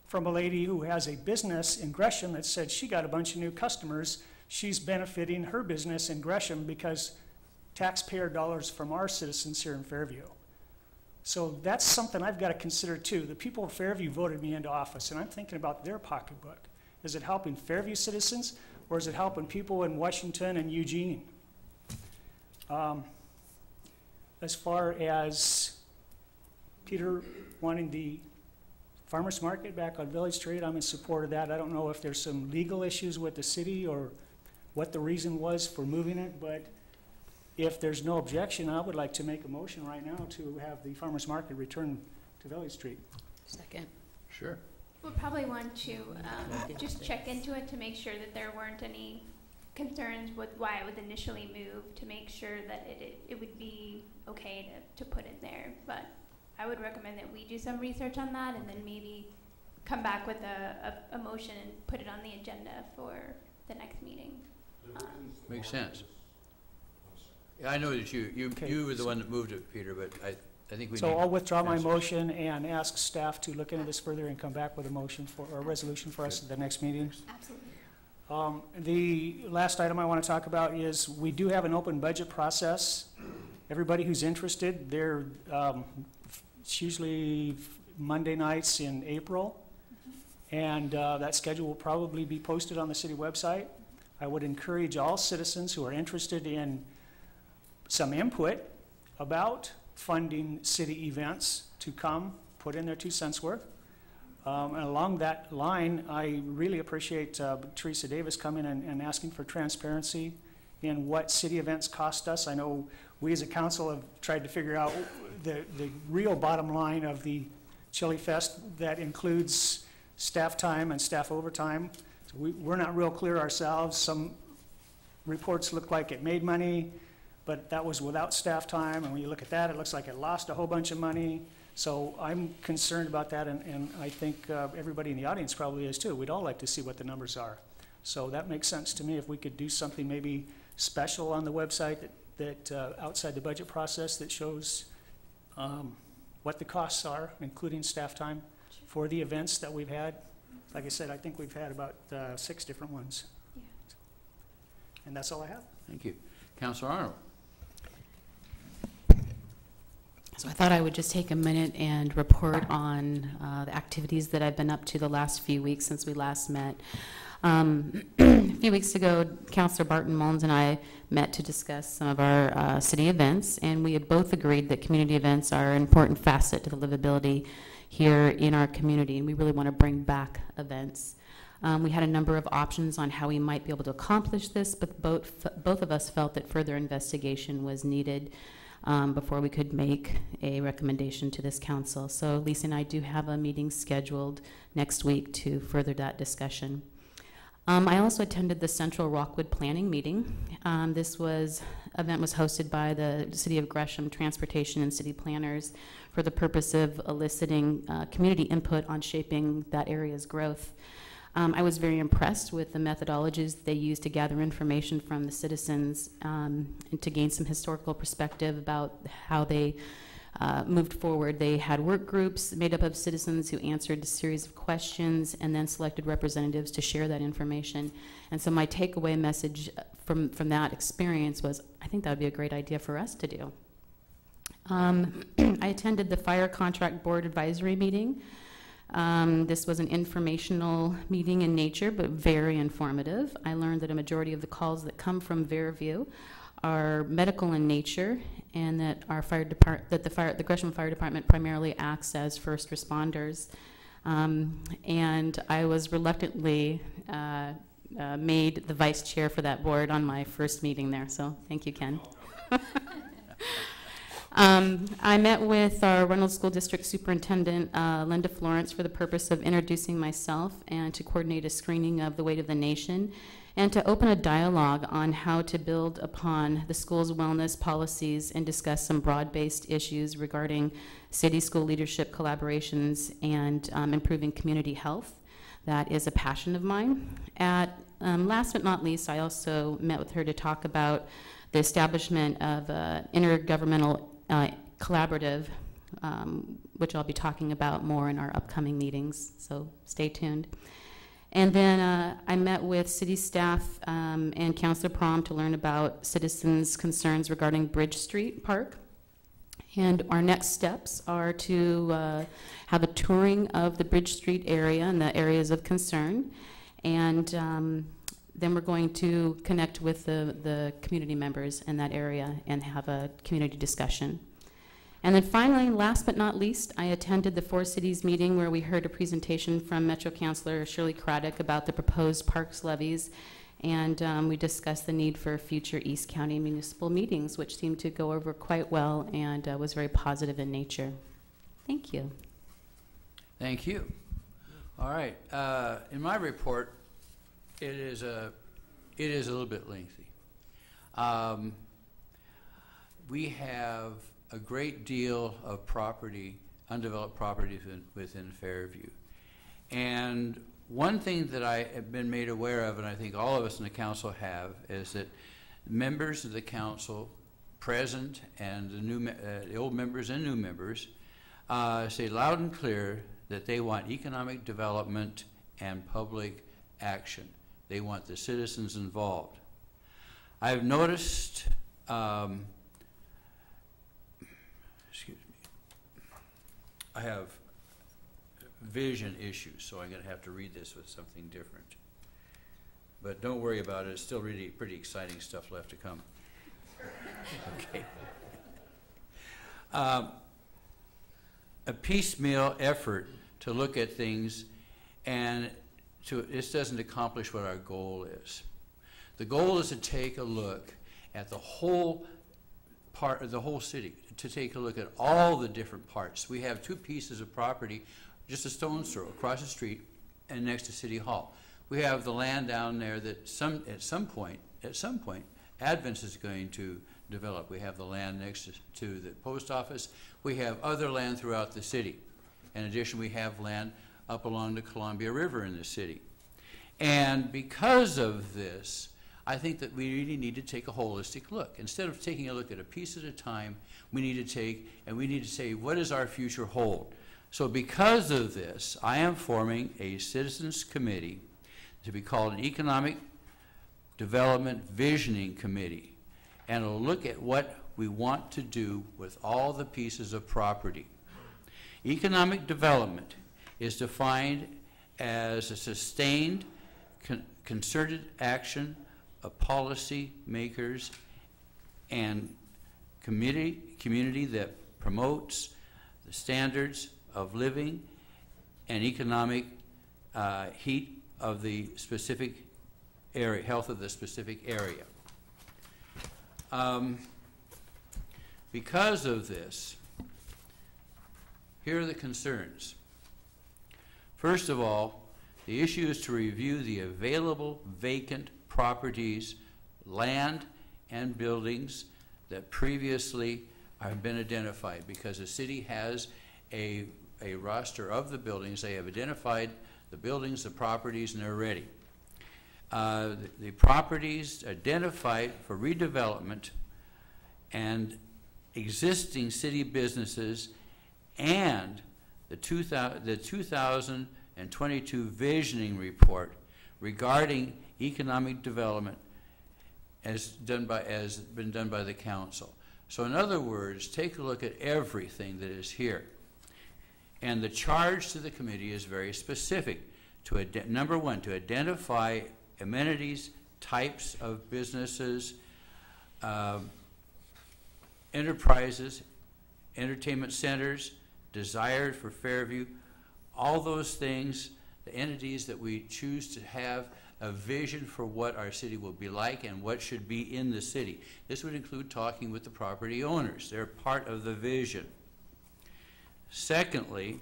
from a lady who has a business in Gresham that said she got a bunch of new customers. She's benefiting her business in Gresham because taxpayer dollars from our citizens here in Fairview. So that's something I've got to consider too. The people of Fairview voted me into office, and I'm thinking about their pocketbook. Is it helping Fairview citizens, or is it helping people in Washington and Eugene? As far as Peter wanting the farmers market back on Village Street, I'm in support of that. I don't know if there's some legal issues with the city or what the reason was for moving it, but if there's no objection, I would like to make a motion right now to have the farmers market return to Village Street. Second. Sure. We'll probably want to just check into it to make sure that there weren't any concerns with why it was initially moved, to make sure that it would be okay to put it there. But I would recommend that we do some research on that and then maybe come back with a motion and put it on the agenda for the next meeting. Makes sense. Yeah, I know that you were the one that moved it, Peter, but I think we So need I'll withdraw my answers. motion and ask staff to look into this further and come back with a motion for, or a resolution for us at the next meeting. Absolutely. The last item I want to talk about is we do have an open budget process. Everybody who's interested, it's usually Monday nights in April, and that schedule will probably be posted on the city website. I would encourage all citizens who are interested in some input about funding city events to come, put in their 2 cents worth. And along that line, I really appreciate Teresa Davis coming and asking for transparency in what city events cost us. I know we as a council have tried to figure out the real bottom line of the Chili Fest that includes staff time and staff overtime. So we're not real clear ourselves. Some reports look like it made money, but that was without staff time. And when you look at that, it looks like it lost a whole bunch of money. So I'm concerned about that, and I think everybody in the audience probably is too. We'd all like to see what the numbers are. So that makes sense to me if we could do something maybe special on the website that outside the budget process that shows what the costs are, including staff time for the events that we've had. Like I said, I think we've had about 6 different ones. Yeah. And that's all I have. Thank you. Councilor Arnold. So I thought I would just take a minute and report on the activities that I've been up to the last few weeks since we last met. A few weeks ago, Councilor Barton Mullins and I met to discuss some of our city events, and we had both agreed that community events are an important facet to the livability here in our community, and we really want to bring back events. We had a number of options on how we might be able to accomplish this, but both of us felt that further investigation was needed before we could make a recommendation to this council. So Lisa and I do have a meeting scheduled next week to further that discussion. I also attended the Central Rockwood Planning meeting. This event was hosted by the City of Gresham Transportation and City Planners for the purpose of eliciting community input on shaping that area's growth. I was very impressed with the methodologies that they used to gather information from the citizens and to gain some historical perspective about how they moved forward. They had work groups made up of citizens who answered a series of questions and then selected representatives to share that information. And so my takeaway message from that experience was, I think that would be a great idea for us to do. I attended the Fire Contract Board Advisory meeting. This was an informational meeting in nature, but very informative. I learned that a majority of the calls that come from Fairview are medical in nature, and that our the Gresham Fire Department primarily acts as first responders. And I was reluctantly made the vice chair for that board on my first meeting there. So thank you, Ken. I met with our Reynolds School District Superintendent, Linda Florence, for the purpose of introducing myself and to coordinate a screening of The Weight of the Nation and to open a dialogue on how to build upon the school's wellness policies and discuss some broad-based issues regarding city-school leadership collaborations and improving community health. That is a passion of mine. Last but not least, I also met with her to talk about the establishment of an intergovernmental collaborative, which I'll be talking about more in our upcoming meetings, so stay tuned. And then I met with city staff and Councilor Prom to learn about citizens' concerns regarding Bridge Street Park. And our next steps are to have a touring of the Bridge Street area and the areas of concern. And then we're going to connect with the community members in that area and have a community discussion. And then finally, last but not least, I attended the Four Cities meeting where we heard a presentation from Metro Councilor Shirley Craddock about the proposed parks levies, and we discussed the need for future East County municipal meetings, which seemed to go over quite well and was very positive in nature. Thank you. Thank you. All right. In my report, it is a little bit lengthy. We have a great deal of property, undeveloped property within Fairview. And one thing that I have been made aware of, and I think all of us in the council have, is that members of the council, present and the old members and new members, say loud and clear that they want economic development and public action. They want the citizens involved. I've noticed excuse me, I have vision issues, so I'm going to have to read this with something different. But don't worry about it, it's still really pretty exciting stuff left to come. Okay. A piecemeal effort to look at things, and this doesn't accomplish what our goal is. The goal is to take a look at the whole part of the whole city, to take a look at all the different parts. We have two pieces of property, just a stone's throw across the street and next to City Hall. We have the land down there that at some point, Advance is going to develop. We have the land next to the post office. We have other land throughout the city. In addition, we have land up along the Columbia River in the city. And because of this, I think that we really need to take a holistic look. Instead of taking a look at a piece at a time, we need to say, what does our future hold? So because of this, I am forming a citizens committee to be called an Economic Development Visioning Committee. And it'll look at what we want to do with all the pieces of property. Economic development is defined as a sustained, concerted action of policy makers and community that promotes the standards of living and economic heat of the specific area, health of the specific area. Because of this, here are the concerns. First of all, The issue is to review the available vacant properties, land, and buildings that previously have been identified, because the city has a roster of the buildings. They have identified the buildings, the properties, and they're ready. The properties identified for redevelopment and existing city businesses and the 2022 visioning report regarding economic development as been done by the council. So in other words, take a look at everything that is here. And the charge to the committee is very specific. Number one, to identify amenities, types of businesses, enterprises, entertainment centers, desired for Fairview, all those things, the entities that we choose to have a vision for what our city will be like and what should be in the city. This would include talking with the property owners. They're part of the vision. Secondly,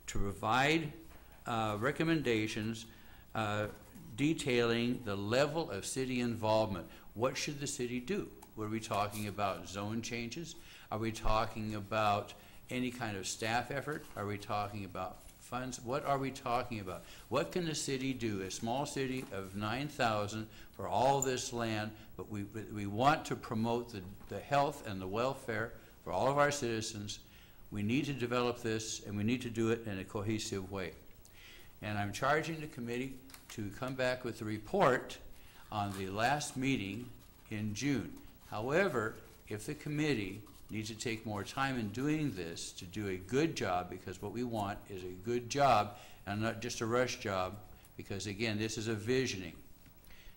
to provide recommendations detailing the level of city involvement. What should the city do? What are we talking about? Zone changes? Are we talking about any kind of staff effort? Are we talking about funds? What are we talking about? What can the city do? A small city of 9,000 for all this land, but we want to promote the health and the welfare for all of our citizens. We need to develop this, and we need to do it in a cohesive way. And I'm charging the committee to come back with a report on the last meeting in June. However, if the committee needs to take more time in doing this to do a good job, because what we want is a good job and not just a rush job, because again, this is a visioning,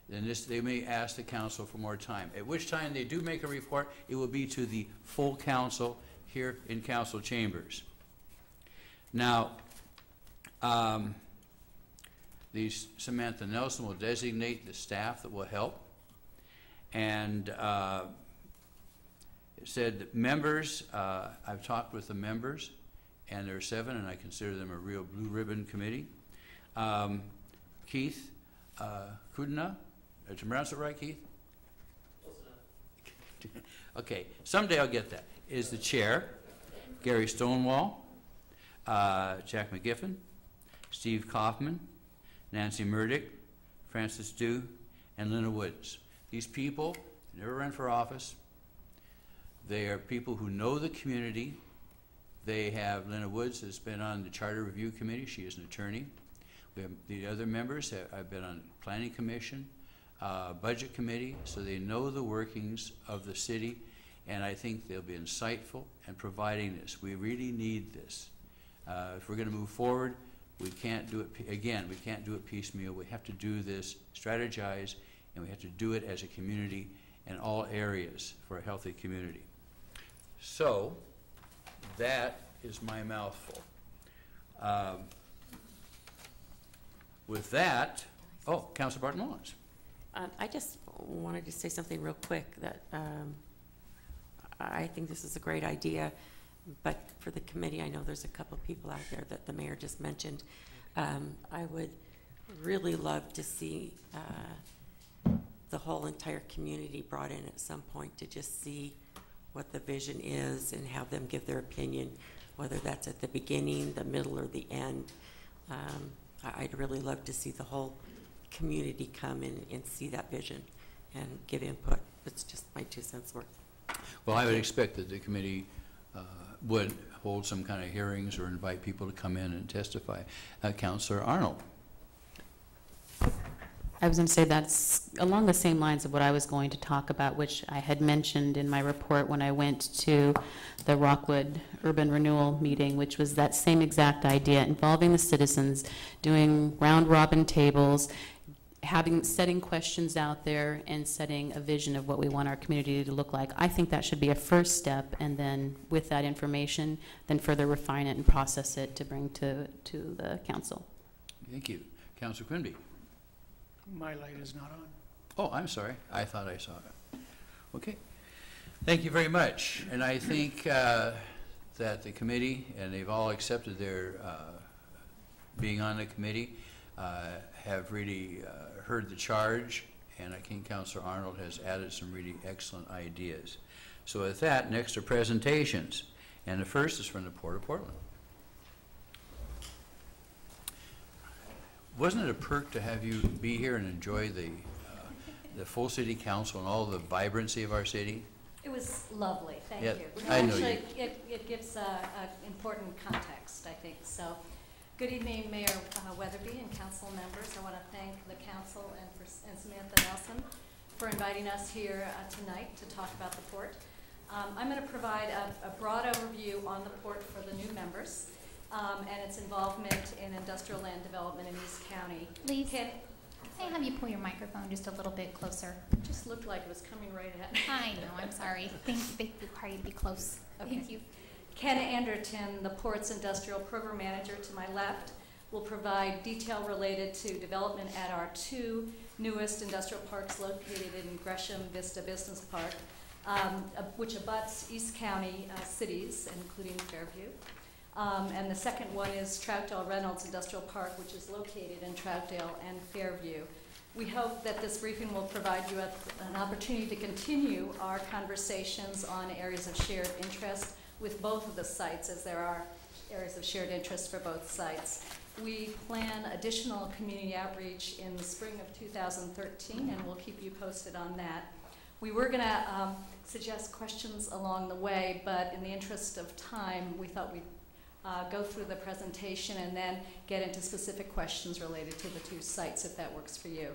then they may ask the council for more time. At which time they do make a report, it will be to the full council here in council chambers. Now, Samantha Nelson will designate the staff that will help, and it said that members, I've talked with the members, and there are 7, and I consider them a real blue ribbon committee. Keith Kudina, did I pronounce it right, Keith? Okay, someday I'll get that. Is the chair. Gary Stonewall, Jack McGiffin, Steve Kaufman, Nancy Murdick, Francis Dew, and Lena Woods. These people never ran for office. They are people who know the community. They have, Lena Woods has been on the Charter Review Committee. She is an attorney. We have the other members have been on Planning Commission, Budget Committee, so they know the workings of the city, and I think they'll be insightful in providing this. We really need this. If we're going to move forward, we can't do it, again, we can't do it piecemeal. We have to do this, strategize, and we have to do it as a community in all areas for a healthy community. So, that is my mouthful. With that, oh, Councilor Barton Mullins. I just wanted to say something real quick that I think this is a great idea, but for the committee, I know there's a couple people out there that the mayor just mentioned. I would really love to see the whole entire community brought in at some point to just see what the vision is and have them give their opinion, whether that's at the beginning, the middle, or the end. I'd really love to see the whole community come in and see that vision and give input. It's just my 2 cents worth. Well, I would expect that the committee would hold some kind of hearings or invite people to come in and testify. Councilor Arnold. I was going to say that's along the same lines of what I was going to talk about, which I had mentioned in my report when I went to the Rockwood Urban Renewal meeting, which was that same exact idea, involving the citizens, doing round-robin tables, setting questions out there, and setting a vision of what we want our community to look like. I think that should be a first step, and then with that information, then further refine it and process it to bring to the council. Thank you. Councilor Quimby. My light is not on. Oh, I'm sorry. I thought I saw it. Okay. Thank you very much. And I think that the committee, and they've all accepted their being on the committee, have really heard the charge, and I think Councilor Arnold has added some really excellent ideas. So with that, next are presentations, and the first is from the Port of Portland. Wasn't it a perk to have you be here and enjoy the full city council and all the vibrancy of our city? It was lovely, thank Yeah, you. I know Actually, you. it gives important context, I think. So, good evening, Mayor Weatherby and council members. I want to thank the council and Samantha Nelson for inviting us here tonight to talk about the port. I'm going to provide a broad overview on the port for the new members and its involvement in industrial land development in East County. Please, can I have you pull your microphone just a little bit closer? It just looked like it was coming right at me. I know, I'm sorry. They require you to be close. Okay. Thank you. Ken Anderton, the Port's Industrial Program Manager to my left, will provide detail related to development at our two newest industrial parks located in Gresham Vista Business Park, which abuts East County cities, including Fairview. And the second one is Troutdale Reynolds Industrial Park, which is located in Troutdale and Fairview. We hope that this briefing will provide you an opportunity to continue our conversations on areas of shared interest with both of the sites, as there are areas of shared interest for both sites. We plan additional community outreach in the spring of 2013, and we'll keep you posted on that. We were going to suggest questions along the way, but in the interest of time, we thought we'd go through the presentation and then get into specific questions related to the two sites, if that works for you.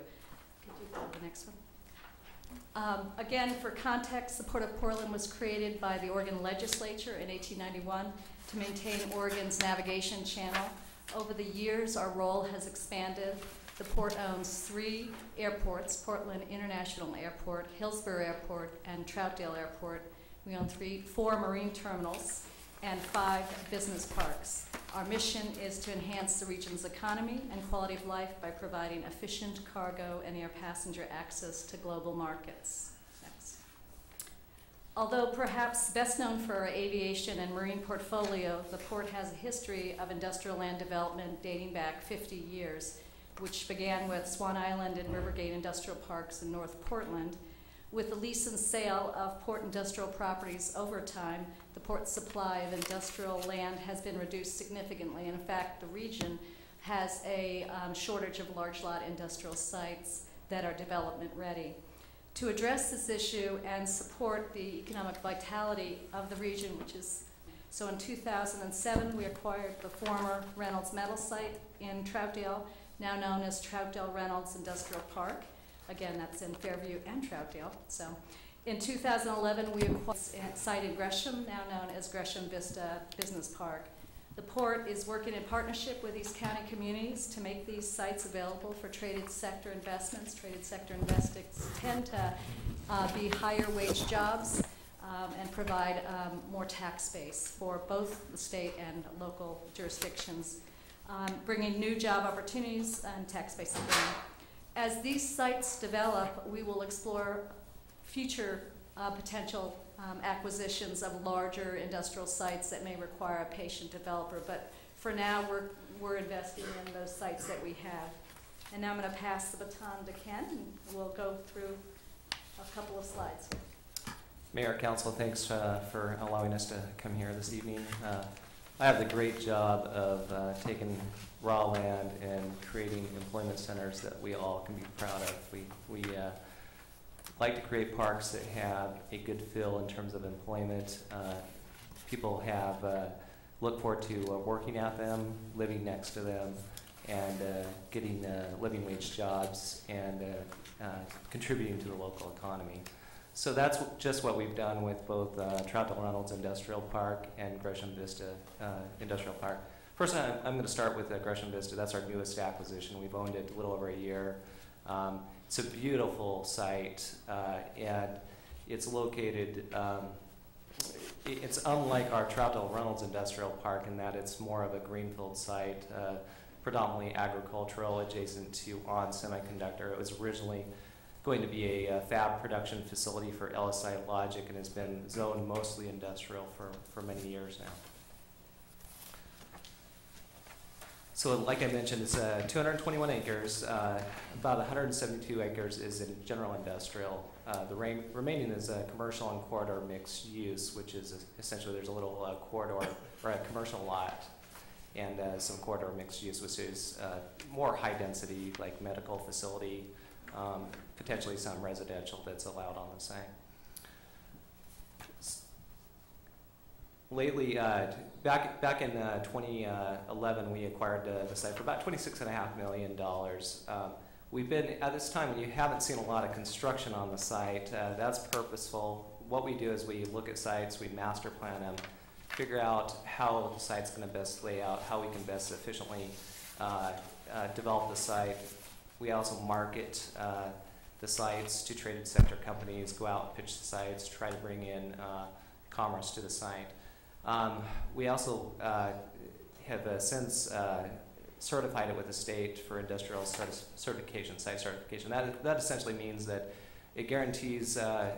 Could you go to the next one? Again, for context, the Port of Portland was created by the Oregon legislature in 1891 to maintain Oregon's navigation channel. Over the years, our role has expanded. The port owns 3 airports: Portland International Airport, Hillsborough Airport, and Troutdale Airport. We own 4 marine terminals and 5 business parks. Our mission is to enhance the region's economy and quality of life by providing efficient cargo and air passenger access to global markets. Next. Although perhaps best known for our aviation and marine portfolio, the port has a history of industrial land development dating back 50 years, which began with Swan Island and Rivergate Industrial Parks in North Portland. With the lease and sale of port industrial properties over time, the port's supply of industrial land has been reduced significantly. In fact, the region has a shortage of large lot industrial sites that are development ready. To address this issue and support the economic vitality of the region, so in 2007, we acquired the former Reynolds Metal site in Troutdale, now known as Troutdale Reynolds Industrial Park. Again, that's in Fairview and Troutdale. So, in 2011, we acquired a site in Gresham, now known as Gresham Vista Business Park. The port is working in partnership with East County communities to make these sites available for traded sector investments. Traded sector investments tend to be higher wage jobs and provide more tax base for both the state and local jurisdictions, bringing new job opportunities and tax base again. As these sites develop, we will explore future potential acquisitions of larger industrial sites that may require a patient developer. But for now, we're investing in those sites that we have. And now I'm going to pass the baton to Ken, and we'll go through a couple of slides. Mayor, Council, thanks for allowing us to come here this evening. I have the great job of taking raw land and creating employment centers that we all can be proud of. We like to create parks that have a good feel in terms of employment. People look forward to working at them, living next to them, and getting living wage jobs and contributing to the local economy. So that's just what we've done with both Troutdale Reynolds Industrial Park and Gresham Vista Industrial Park. First, I'm going to start with Gresham Vista. That's our newest acquisition. We've owned it a little over a year. It's a beautiful site, and it's located, it's unlike our Troutdale Reynolds Industrial Park in that it's more of a greenfield site, predominantly agricultural, adjacent to ON Semiconductor. It was originally going to be a fab production facility for LSI Logic and has been zoned mostly industrial for many years now. So So like I mentioned, it's 221 acres. About 172 acres is in general industrial. The remaining is commercial and corridor mixed use, which is essentially there's a little corridor or a commercial lot and some corridor mixed use, which is more high density, like medical facility, potentially some residential that's allowed on the site. Lately, back in 2011, we acquired the site for about $26.5 million. We've been, at this time, you haven't seen a lot of construction on the site. That's purposeful. What we do is we look at sites, we master plan them, figure out how the site's going to best lay out, how we can best efficiently develop the site. We also market the sites to traded sector companies, go out and pitch the sites, try to bring in commerce to the site. We also have since certified it with the state for industrial certification, site certification. That essentially means that it guarantees a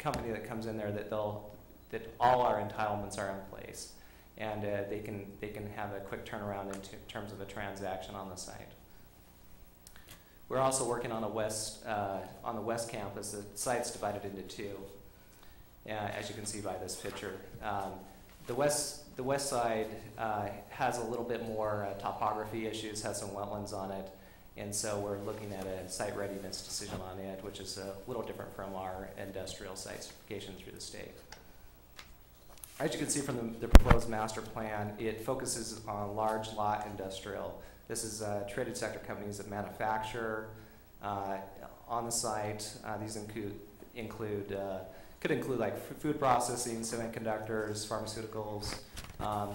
company that comes in there that that all our entitlements are in place, and they can have a quick turnaround in terms of a transaction on the site. We're also working on the west campus. The site's divided into two, as you can see by this picture. The west side has a little bit more topography issues, has some wetlands on it, and so we're looking at a site readiness decision on it, which is a little different from our industrial site certification through the state. As you can see from the proposed master plan, it focuses on large lot industrial. This is traded sector companies that manufacture on the site. These could include like food processing, semiconductors, pharmaceuticals,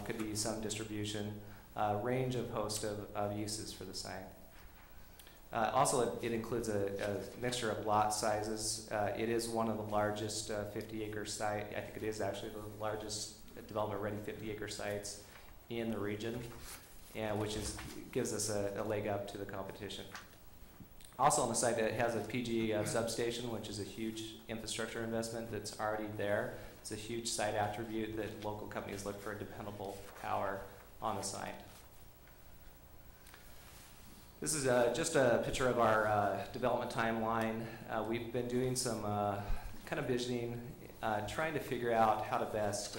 could be some distribution, range of host of uses for the site. Also, it includes a mixture of lot sizes. It is one of the largest 50-acre site. I think it is actually the largest development-ready 50-acre sites in the region, and which gives us a leg up to the competition. Also on the site, it has a PG substation, which is a huge infrastructure investment that's already there. It's a huge site attribute that local companies look for dependable power on the site. This is just a picture of our development timeline. We've been doing some kind of visioning, trying to figure out how to best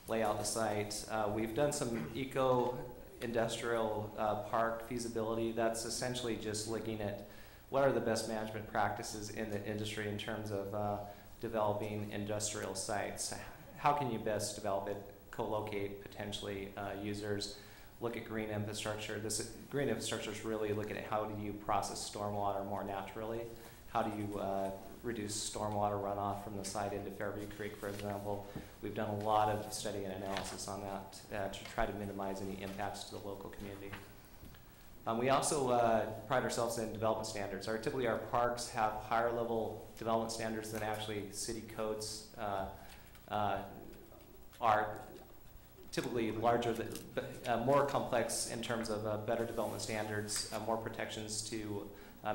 lay out the site. We've done some eco-industrial park feasibility. That's essentially just looking at what are the best management practices in the industry in terms of developing industrial sites. How can you best develop it, co-locate potentially users, look at green infrastructure. This green infrastructure is really looking at how do you process stormwater more naturally, how do you reduce stormwater runoff from the site into Fairview Creek, for example. We've done a lot of study and analysis on that to try to minimize any impacts to the local community. We also pride ourselves in development standards. Typically our parks have higher level development standards than actually city codes are typically larger, more complex in terms of better development standards, more protections to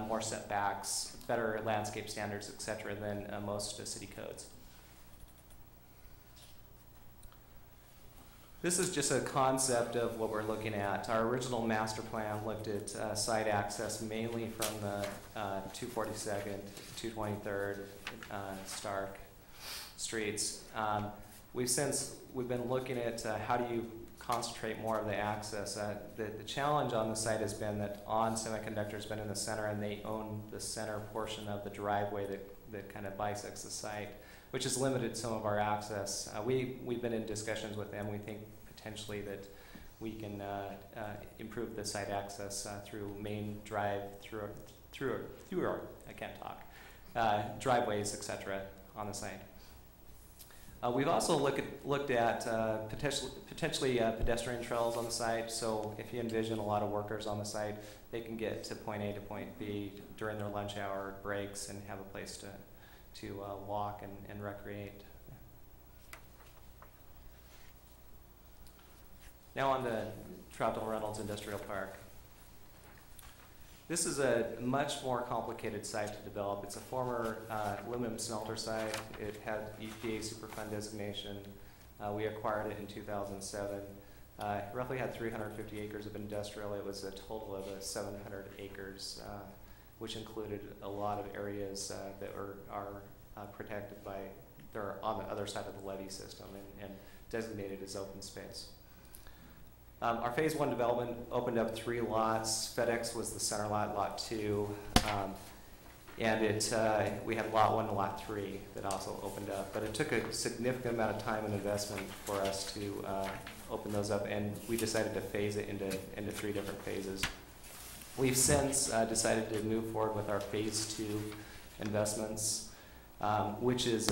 more setbacks, better landscape standards, et cetera, than most city codes. This is just a concept of what we're looking at. Our original master plan looked at site access mainly from the 242nd, 223rd, Stark streets. We've been looking at how do you concentrate more of the access. The challenge on the site has been that On Semiconductor has been in the center, and they own the center portion of the driveway that kind of bisects the site, which has limited some of our access. We've been in discussions with them. We think potentially that we can improve the site access through main drive, through our, I can't talk, driveways, et cetera, on the site. We've also looked at potentially pedestrian trails on the site. So if you envision a lot of workers on the site, they can get to point A to point B during their lunch hour breaks and have a place to walk and recreate. Now on to Troutdale Reynolds Industrial Park. This is a much more complicated site to develop. It's a former aluminum smelter site. It had EPA Superfund designation. We acquired it in 2007. Roughly had 350 acres of industrial. It was a total of 700 acres, which included a lot of areas that are protected by, they're on the other side of the levee system and designated as open space. Our phase 1 development opened up 3 lots. FedEx was the center lot, lot 2. And we had lot 1 and lot 3 that also opened up. But it took a significant amount of time and investment for us to open those up, and we decided to phase it into 3 different phases. We've since decided to move forward with our phase 2 investments, which is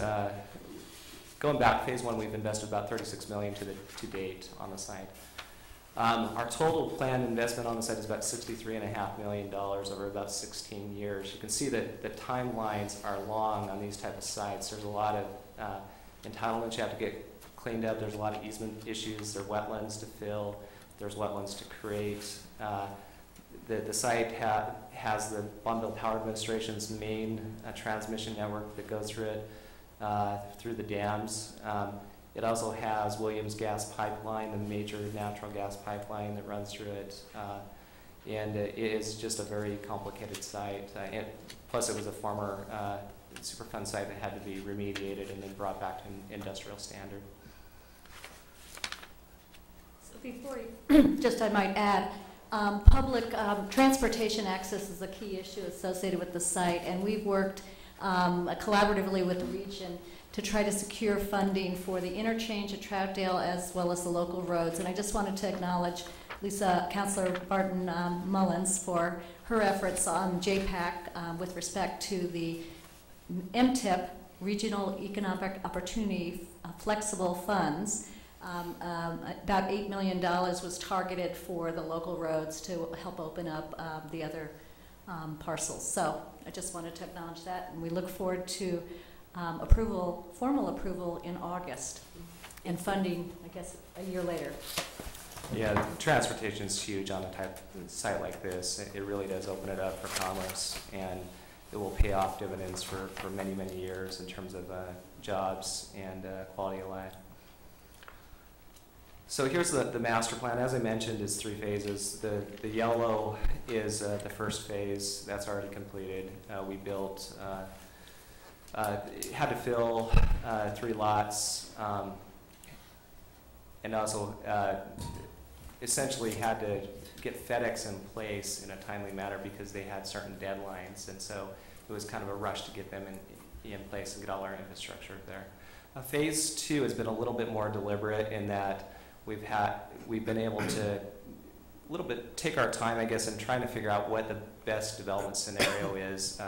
going back. Phase 1, we've invested about $36 million to date on the site. Our total planned investment on the site is about $63.5 million over about 16 years. You can see that the timelines are long on these type of sites. There's a lot of entitlements you have to get cleaned up. There's a lot of easement issues. There are wetlands to fill. There's wetlands to create. The site has the Bonneville Power Administration's main transmission network that goes through it, through the dams. It also has Williams Gas Pipeline, the major natural gas pipeline that runs through it. And it is just a very complicated site. Plus it was a former Superfund site that had to be remediated and then brought back to industrial standard. So before you, just I might add, public transportation access is a key issue associated with the site, and we've worked collaboratively with the region to try to secure funding for the interchange at Troutdale as well as the local roads. And I just wanted to acknowledge Councilor Barton Mullins for her efforts on JPAC with respect to the MTIP, Regional Economic Opportunity Flexible Funds. About $8 million was targeted for the local roads to help open up the other parcels. So I just wanted to acknowledge that, and we look forward to formal approval in August, and funding, I guess, a year later. Yeah, transportation is huge on a site like this. It really does open it up for commerce, and it will pay off dividends for many, many years in terms of jobs and quality of life. So here's the master plan. As I mentioned, is 3 phases. The yellow is the first phase. That's already completed. We built, had to fill 3 lots, and also essentially had to get FedEx in place in a timely manner because they had certain deadlines, and so it was kind of a rush to get them in place and get all our infrastructure there. Phase 2 has been a little bit more deliberate in that we've been able to a little bit take our time, I guess, in trying to figure out what the best development scenario is.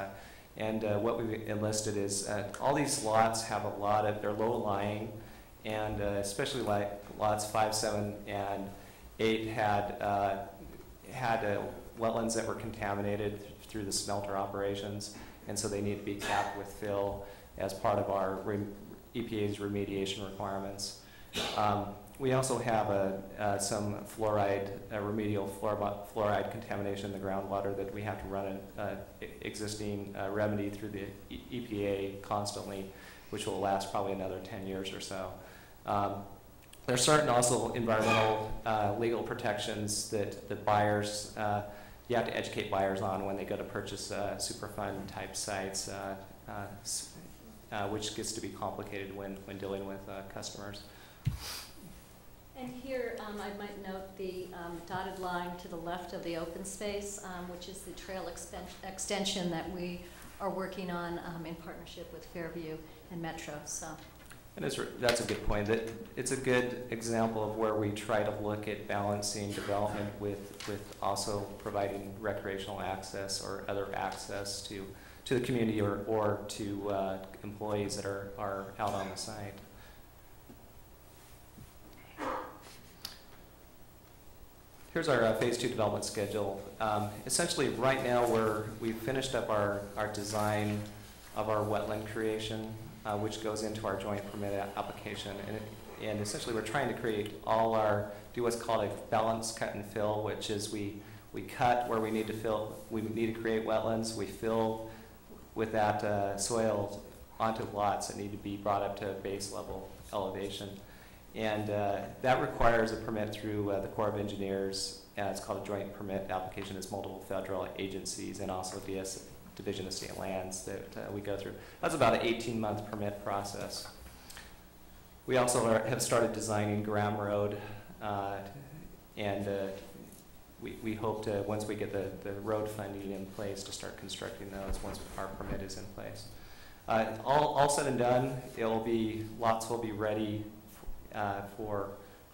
And what we've enlisted is all these lots have a lot of, they're low lying, and especially like lots 5, 7, and 8 had wetlands that were contaminated through the smelter operations, and so they need to be capped with fill as part of our EPA's remediation requirements. We also have some fluoride, remedial fluoride contamination in the groundwater that we have to run an existing remedy through the EPA constantly, which will last probably another 10 years or so. There's certain also environmental legal protections that the buyers, you have to educate buyers on when they go to purchase Superfund type sites, which gets to be complicated when dealing with customers. And here, I might note the dotted line to the left of the open space, which is the trail extension that we are working on in partnership with Fairview and Metro. So. And that's a good point. It's a good example of where we try to look at balancing development with also providing recreational access or other access to the community or to employees that are out on the site. Here's our phase 2 development schedule. Essentially, right now we've finished up our design of our wetland creation, which goes into our joint permit application. And essentially, we're trying to do what's called a balanced cut and fill, which is we cut where we need to fill. We need to create wetlands. We fill with that soil onto lots that need to be brought up to base level elevation. And that requires a permit through the Corps of Engineers. It's called a joint permit application. It's multiple federal agencies and also Division of State Lands that we go through. That's about an 18-month permit process. We also have started designing Graham Road, and we hope to, once we get the road funding in place, to start constructing those once our permit is in place. All said and done, lots will be ready for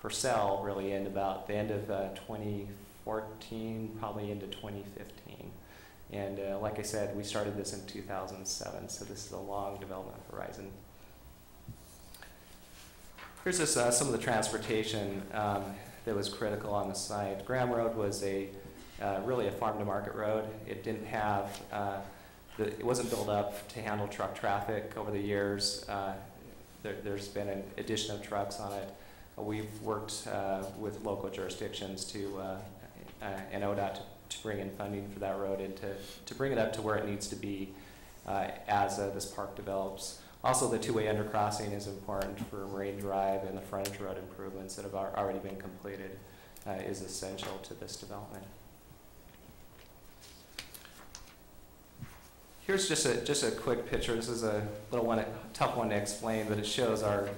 sale really in about the end of 2014, probably into 2015. And like I said, we started this in 2007, so this is a long development horizon. Here's just some of the transportation that was critical on the site. Graham Road was really a farm-to-market road. It didn't have, it wasn't built up to handle truck traffic over the years. There's been an addition of trucks on it. We've worked with local jurisdictions and ODOT to bring in funding for that road and to bring it up to where it needs to be as this park develops. Also, the two-way undercrossing is important for Marine Drive, and the frontage road improvements that have already been completed is essential to this development. Here's just a quick picture. This is a little one, tough one to explain, but it shows our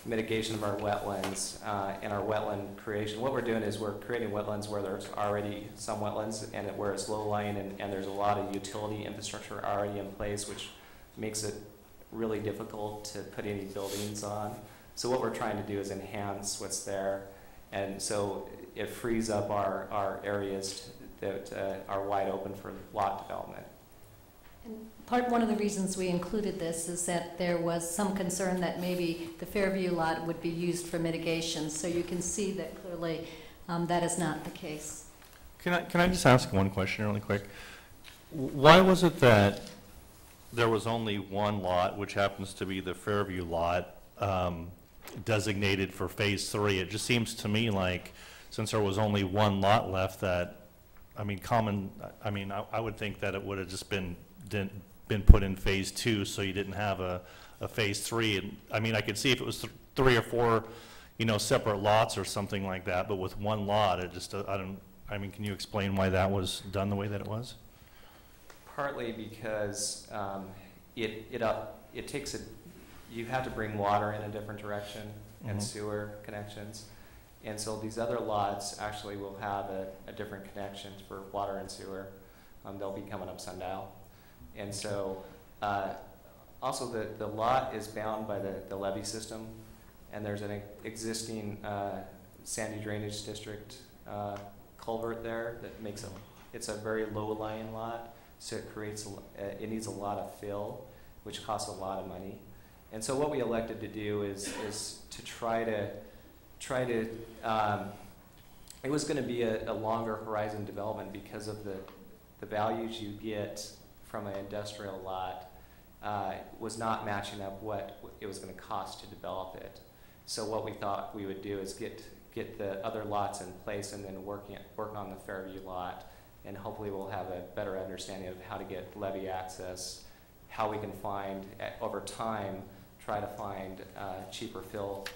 mitigation of our wetlands and our wetland creation. What we're doing is we're creating wetlands where there's already some wetlands and where it's low-lying and there's a lot of utility infrastructure already in place, which makes it really difficult to put any buildings on. So what we're trying to do is enhance what's there, and so it frees up our areas that are wide open for lot development. And one of the reasons we included this is that there was some concern that maybe the Fairview lot would be used for mitigation, so you can see that clearly that is not the case. Can I just ask one question really quick? Why was it that there was only one lot, which happens to be the Fairview lot, designated for Phase 3? It just seems to me like, since there was only one lot left, that, I would think that it would have just been put in Phase 2, so you didn't have a Phase 3. And I could see if it was 3 or 4, separate lots or something like that, but with one lot, it just, can you explain why that was done the way that it was? Partly because it takes you have to bring water in a different direction and sewer connections. And so these other lots actually will have a different connection for water and sewer. They'll be coming up Sundial. And so also the lot is bound by the levee system, and there's an existing sandy drainage district culvert there that makes it's a very low-lying lot. So it creates, it needs a lot of fill, which costs a lot of money. And so what we elected to do is to try to, it was going to be a longer horizon development because of the values you get from an industrial lot was not matching up what it was going to cost to develop it. So what we thought we would do is get the other lots in place and then work on the Fairview lot. And hopefully we'll have a better understanding of how to get levee access, how we can find, over time, try to find cheaper fill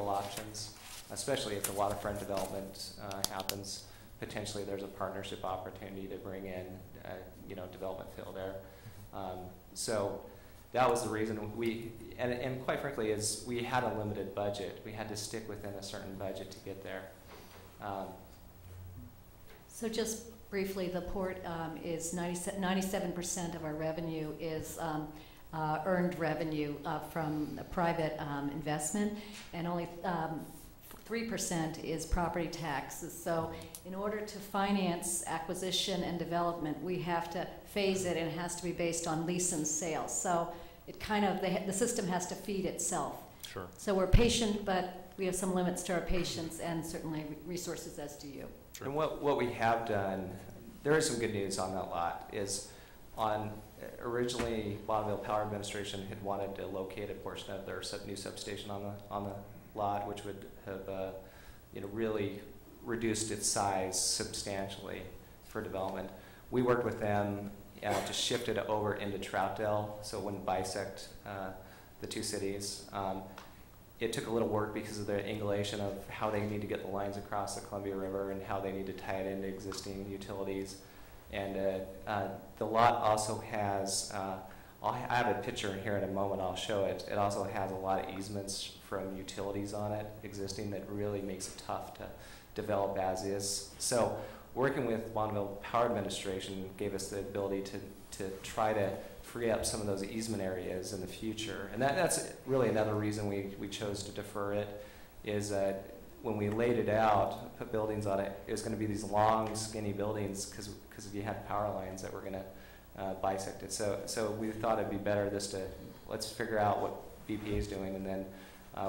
options, especially if the waterfront development happens. Potentially there's a partnership opportunity to bring in development fill there. So that was the reason and quite frankly, is we had a limited budget. We had to stick within a certain budget to get there. So just briefly, the port is 97% of our revenue is earned revenue from private investment, and only 3% is property taxes. So in order to finance acquisition and development, we have to phase it, and it has to be based on lease and sale. So it the system has to feed itself. Sure. So we're patient, but we have some limits to our patience, and certainly resources, as do you. Sure. And what we have done, there is some good news on that lot, is originally Bonneville Power Administration had wanted to locate a portion of their new substation on the lot, which would have really reduced its size substantially for development. We worked with them to shift it over into Troutdale so it wouldn't bisect the two cities. it took a little work because of the angulation of how they need to get the lines across the Columbia River and how they need to tie it into existing utilities. And the lot also has, I have a picture here in a moment, I'll show it. It also has a lot of easements from utilities on it existing that really makes it tough to develop as is. So working with Bonneville Power Administration gave us the ability to try to free up some of those easement areas in the future. And that's really another reason we chose to defer it, is that when we laid it out, put buildings on it, it was going to be these long, skinny buildings because you had power lines that were going to bisect it. So we thought it'd be better just to, let's figure out what BPA is doing, and then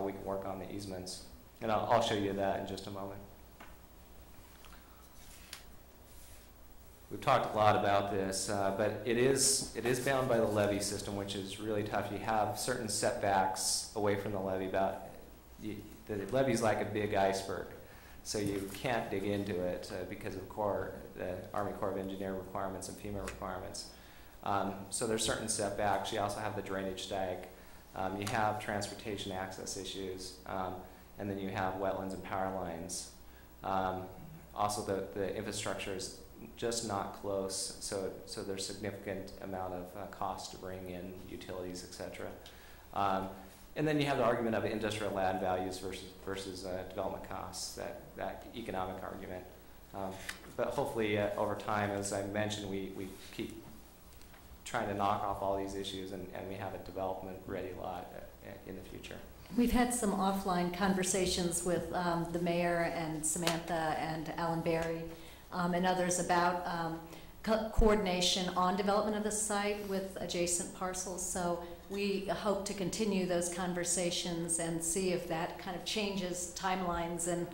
we can work on the easements. And I'll show you that in just a moment. We've talked a lot about this, but it is bound by the levee system, which is really tough. You have certain setbacks away from the levee. The levee is like a big iceberg, so you can't dig into it because of the Army Corps of Engineer requirements and FEMA requirements. So there's certain setbacks. You also have the drainage dike. You have transportation access issues, and then you have wetlands and power lines. Also, the infrastructure is just not close, so there's significant amount of cost to bring in utilities, etc. And then you have the argument of industrial land values versus development costs, that economic argument. But hopefully over time, as I mentioned, we keep trying to knock off all these issues, and we have a development-ready lot in the future. We've had some offline conversations with the mayor and Samantha and Alan Berry and others about coordination on development of the site with adjacent parcels. So we hope to continue those conversations and see if that kind of changes timelines and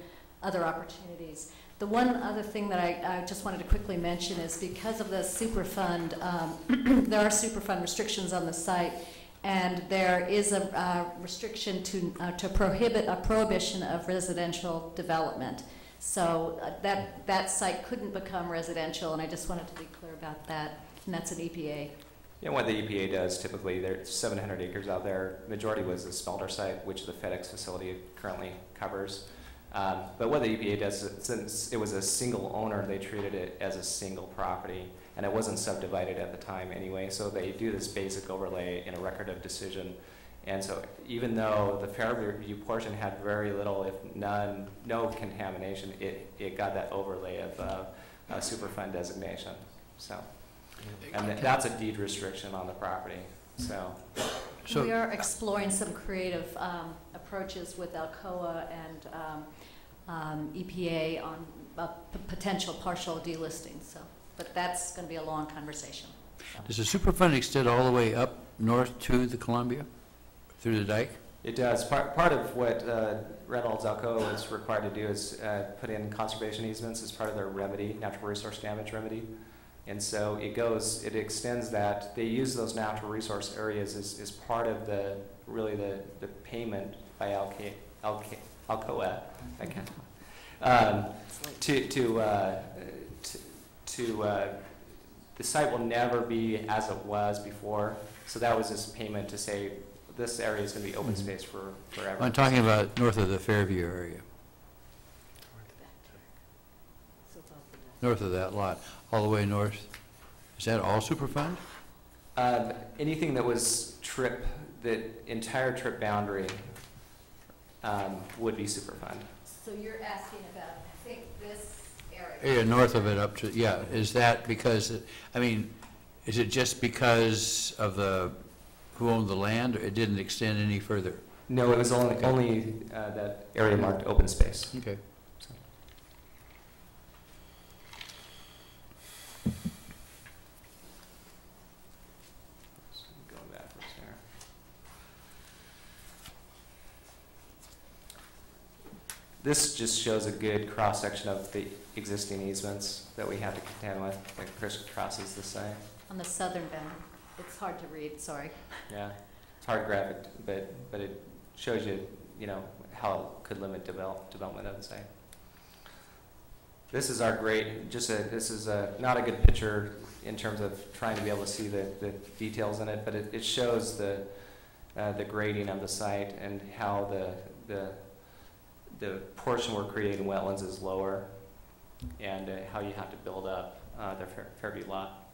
other opportunities. The one other thing that I just wanted to quickly mention is because of the Superfund, there are Superfund restrictions on the site, and there is a restriction to prohibit a prohibition of residential development. So that site couldn't become residential, and I just wanted to be clear about that, and that's an EPA. Yeah, what the EPA does typically, there's 700 acres out there. Majority was the smelter site, which the FedEx facility currently covers. But what the EPA does, since it was a single owner, they treated it as a single property, and it wasn't subdivided at the time anyway, so they do this basic overlay in a record of decision. And so even though the Fairview portion had very little, if no contamination, it got that overlay of Superfund designation. So, and that's a deed restriction on the property. So we are exploring some creative approaches with Alcoa and EPA on potential partial delisting. So, but that's going to be a long conversation. So. Does the Superfund extend all the way up north to the Columbia, through the dike? It does. Part of what Reynolds Alcoa is required to do is put in conservation easements as part of their remedy, natural resource damage remedy. And so it extends that. They use those natural resource areas as part of the payment by Alcoa, the site will never be as it was before. So that was this payment to say this area is going to be open space forever. I'm talking about north of the Fairview area. North of that lot, all the way north. Is that all Superfund? Anything that was the entire trip boundary would be Superfund. So you're asking about, I think, this area. Area north of it up to, yeah. Is that because, I mean, is it just because of who owned the land, or it didn't extend any further? No, it was only that area marked open space. Okay. So. Going backwards here. This just shows a good cross-section of the existing easements that we have to contend with, like crisscrosses the site. On the southern boundary. It's hard to read, sorry. Yeah, it's hard graphic, but it shows you, how it could limit development of the site. This is our great, this is not a good picture in terms of trying to be able to see the details in it, but it shows the grading of the site and how the portion we're creating wetlands is lower, and how you have to build up the Fairview lot.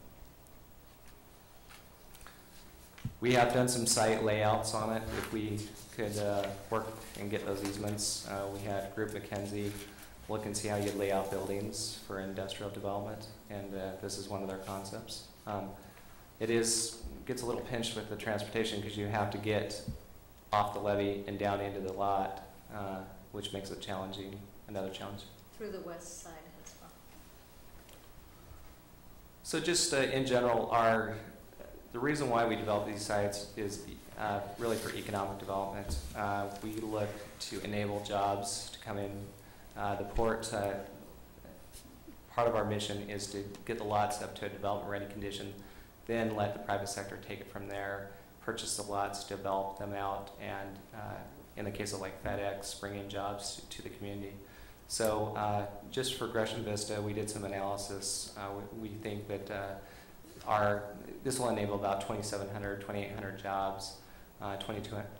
We have done some site layouts on it. If we could work and get those easements, we had Group McKenzie look and see how you lay out buildings for industrial development, and this is one of their concepts. It gets a little pinched with the transportation because you have to get off the levee and down into the lot, which makes it challenging, another challenge. Through the west side as well. So just in general, the reason why we develop these sites is really for economic development. We look to enable jobs to come in. The port, part of our mission is to get the lots up to a development-ready condition, then let the private sector take it from there, purchase the lots, develop them out, and in the case of like FedEx, bring in jobs to the community. So just for Gresham Vista, we did some analysis. We think that this will enable about 2,700, 2,800 jobs,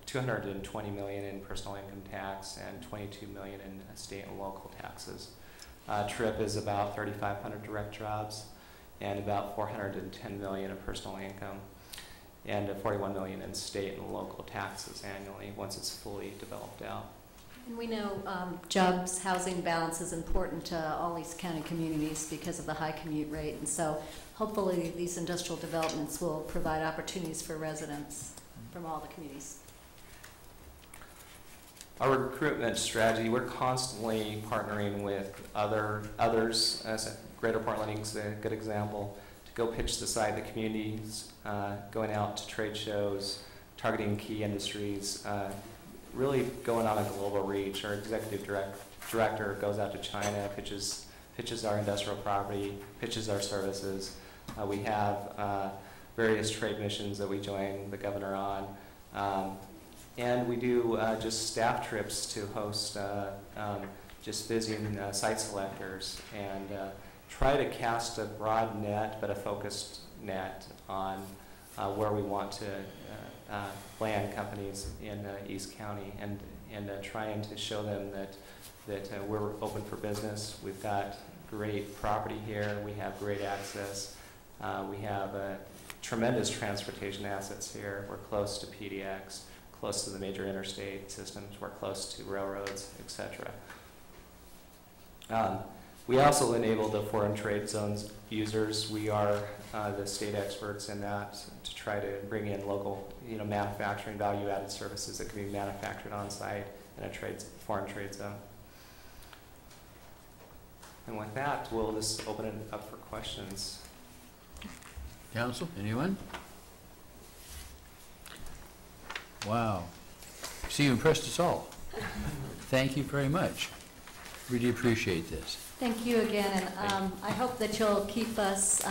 220 million in personal income tax, and 22 million in state and local taxes. TRIP is about 3,500 direct jobs, and about 410 million of personal income, and 41 million in state and local taxes annually once it's fully developed out. And we know jobs, housing balance is important to all East County communities because of the high commute rate, and so hopefully these industrial developments will provide opportunities for residents from all the communities. Our recruitment strategy, we're constantly partnering with others. Greater Portland's a good example, to go pitch the site, the communities, going out to trade shows, targeting key industries, really going on a global reach. Our executive director goes out to China, pitches our industrial property, pitches our services. We have various trade missions that we join the governor on. And we do just staff trips to host just visiting site selectors and try to cast a broad net but a focused net on where we want to land companies in East County, and trying to show them that we're open for business. We've got great property here. We have great access. We have tremendous transportation assets here. We're close to PDX, close to the major interstate systems. We're close to railroads, etc. We also enable the foreign trade zones users. We are the state experts in that to try to bring in local, manufacturing value-added services that can be manufactured on site in a foreign trade zone. And with that, we'll just open it up for questions. Council, anyone? Wow. See, you impressed us all. Thank you very much. Really appreciate this. Thank you again, and I hope that you'll keep us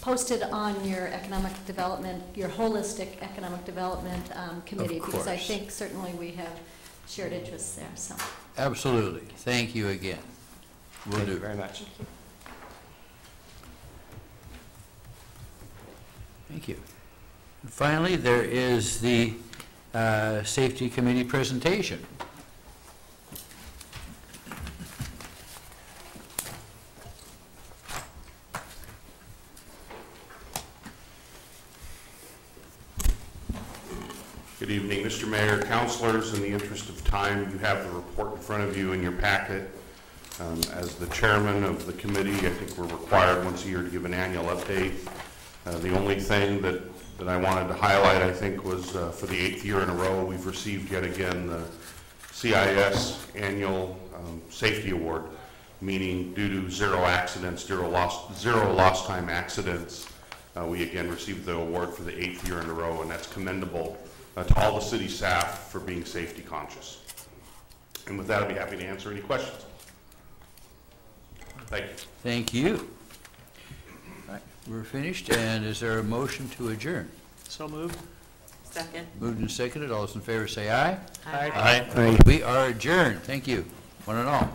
posted on your economic development, your holistic economic development committee, because I think certainly we have shared interests there. So. Absolutely. Thank you again. Will do. Thank you very much. Thank you. And finally, there is the Safety Committee presentation. Good evening, Mr. Mayor, councilors. In the interest of time, you have the report in front of you in your packet. As the chairman of the committee, I think we're required once a year to give an annual update. The only thing that I wanted to highlight, I think, was for the 8th year in a row, we've received yet again the CIS Annual Safety Award, meaning due to zero accidents, zero lost time accidents, we again received the award for the 8th year in a row, and that's commendable to all the city staff for being safety conscious. And with that, I'll be happy to answer any questions. Thank you. Thank you. All right, we're finished, and is there a motion to adjourn? So moved. Second. Moved and seconded. All those in favor say aye. Aye. Aye. We are adjourned. Thank you, one and all.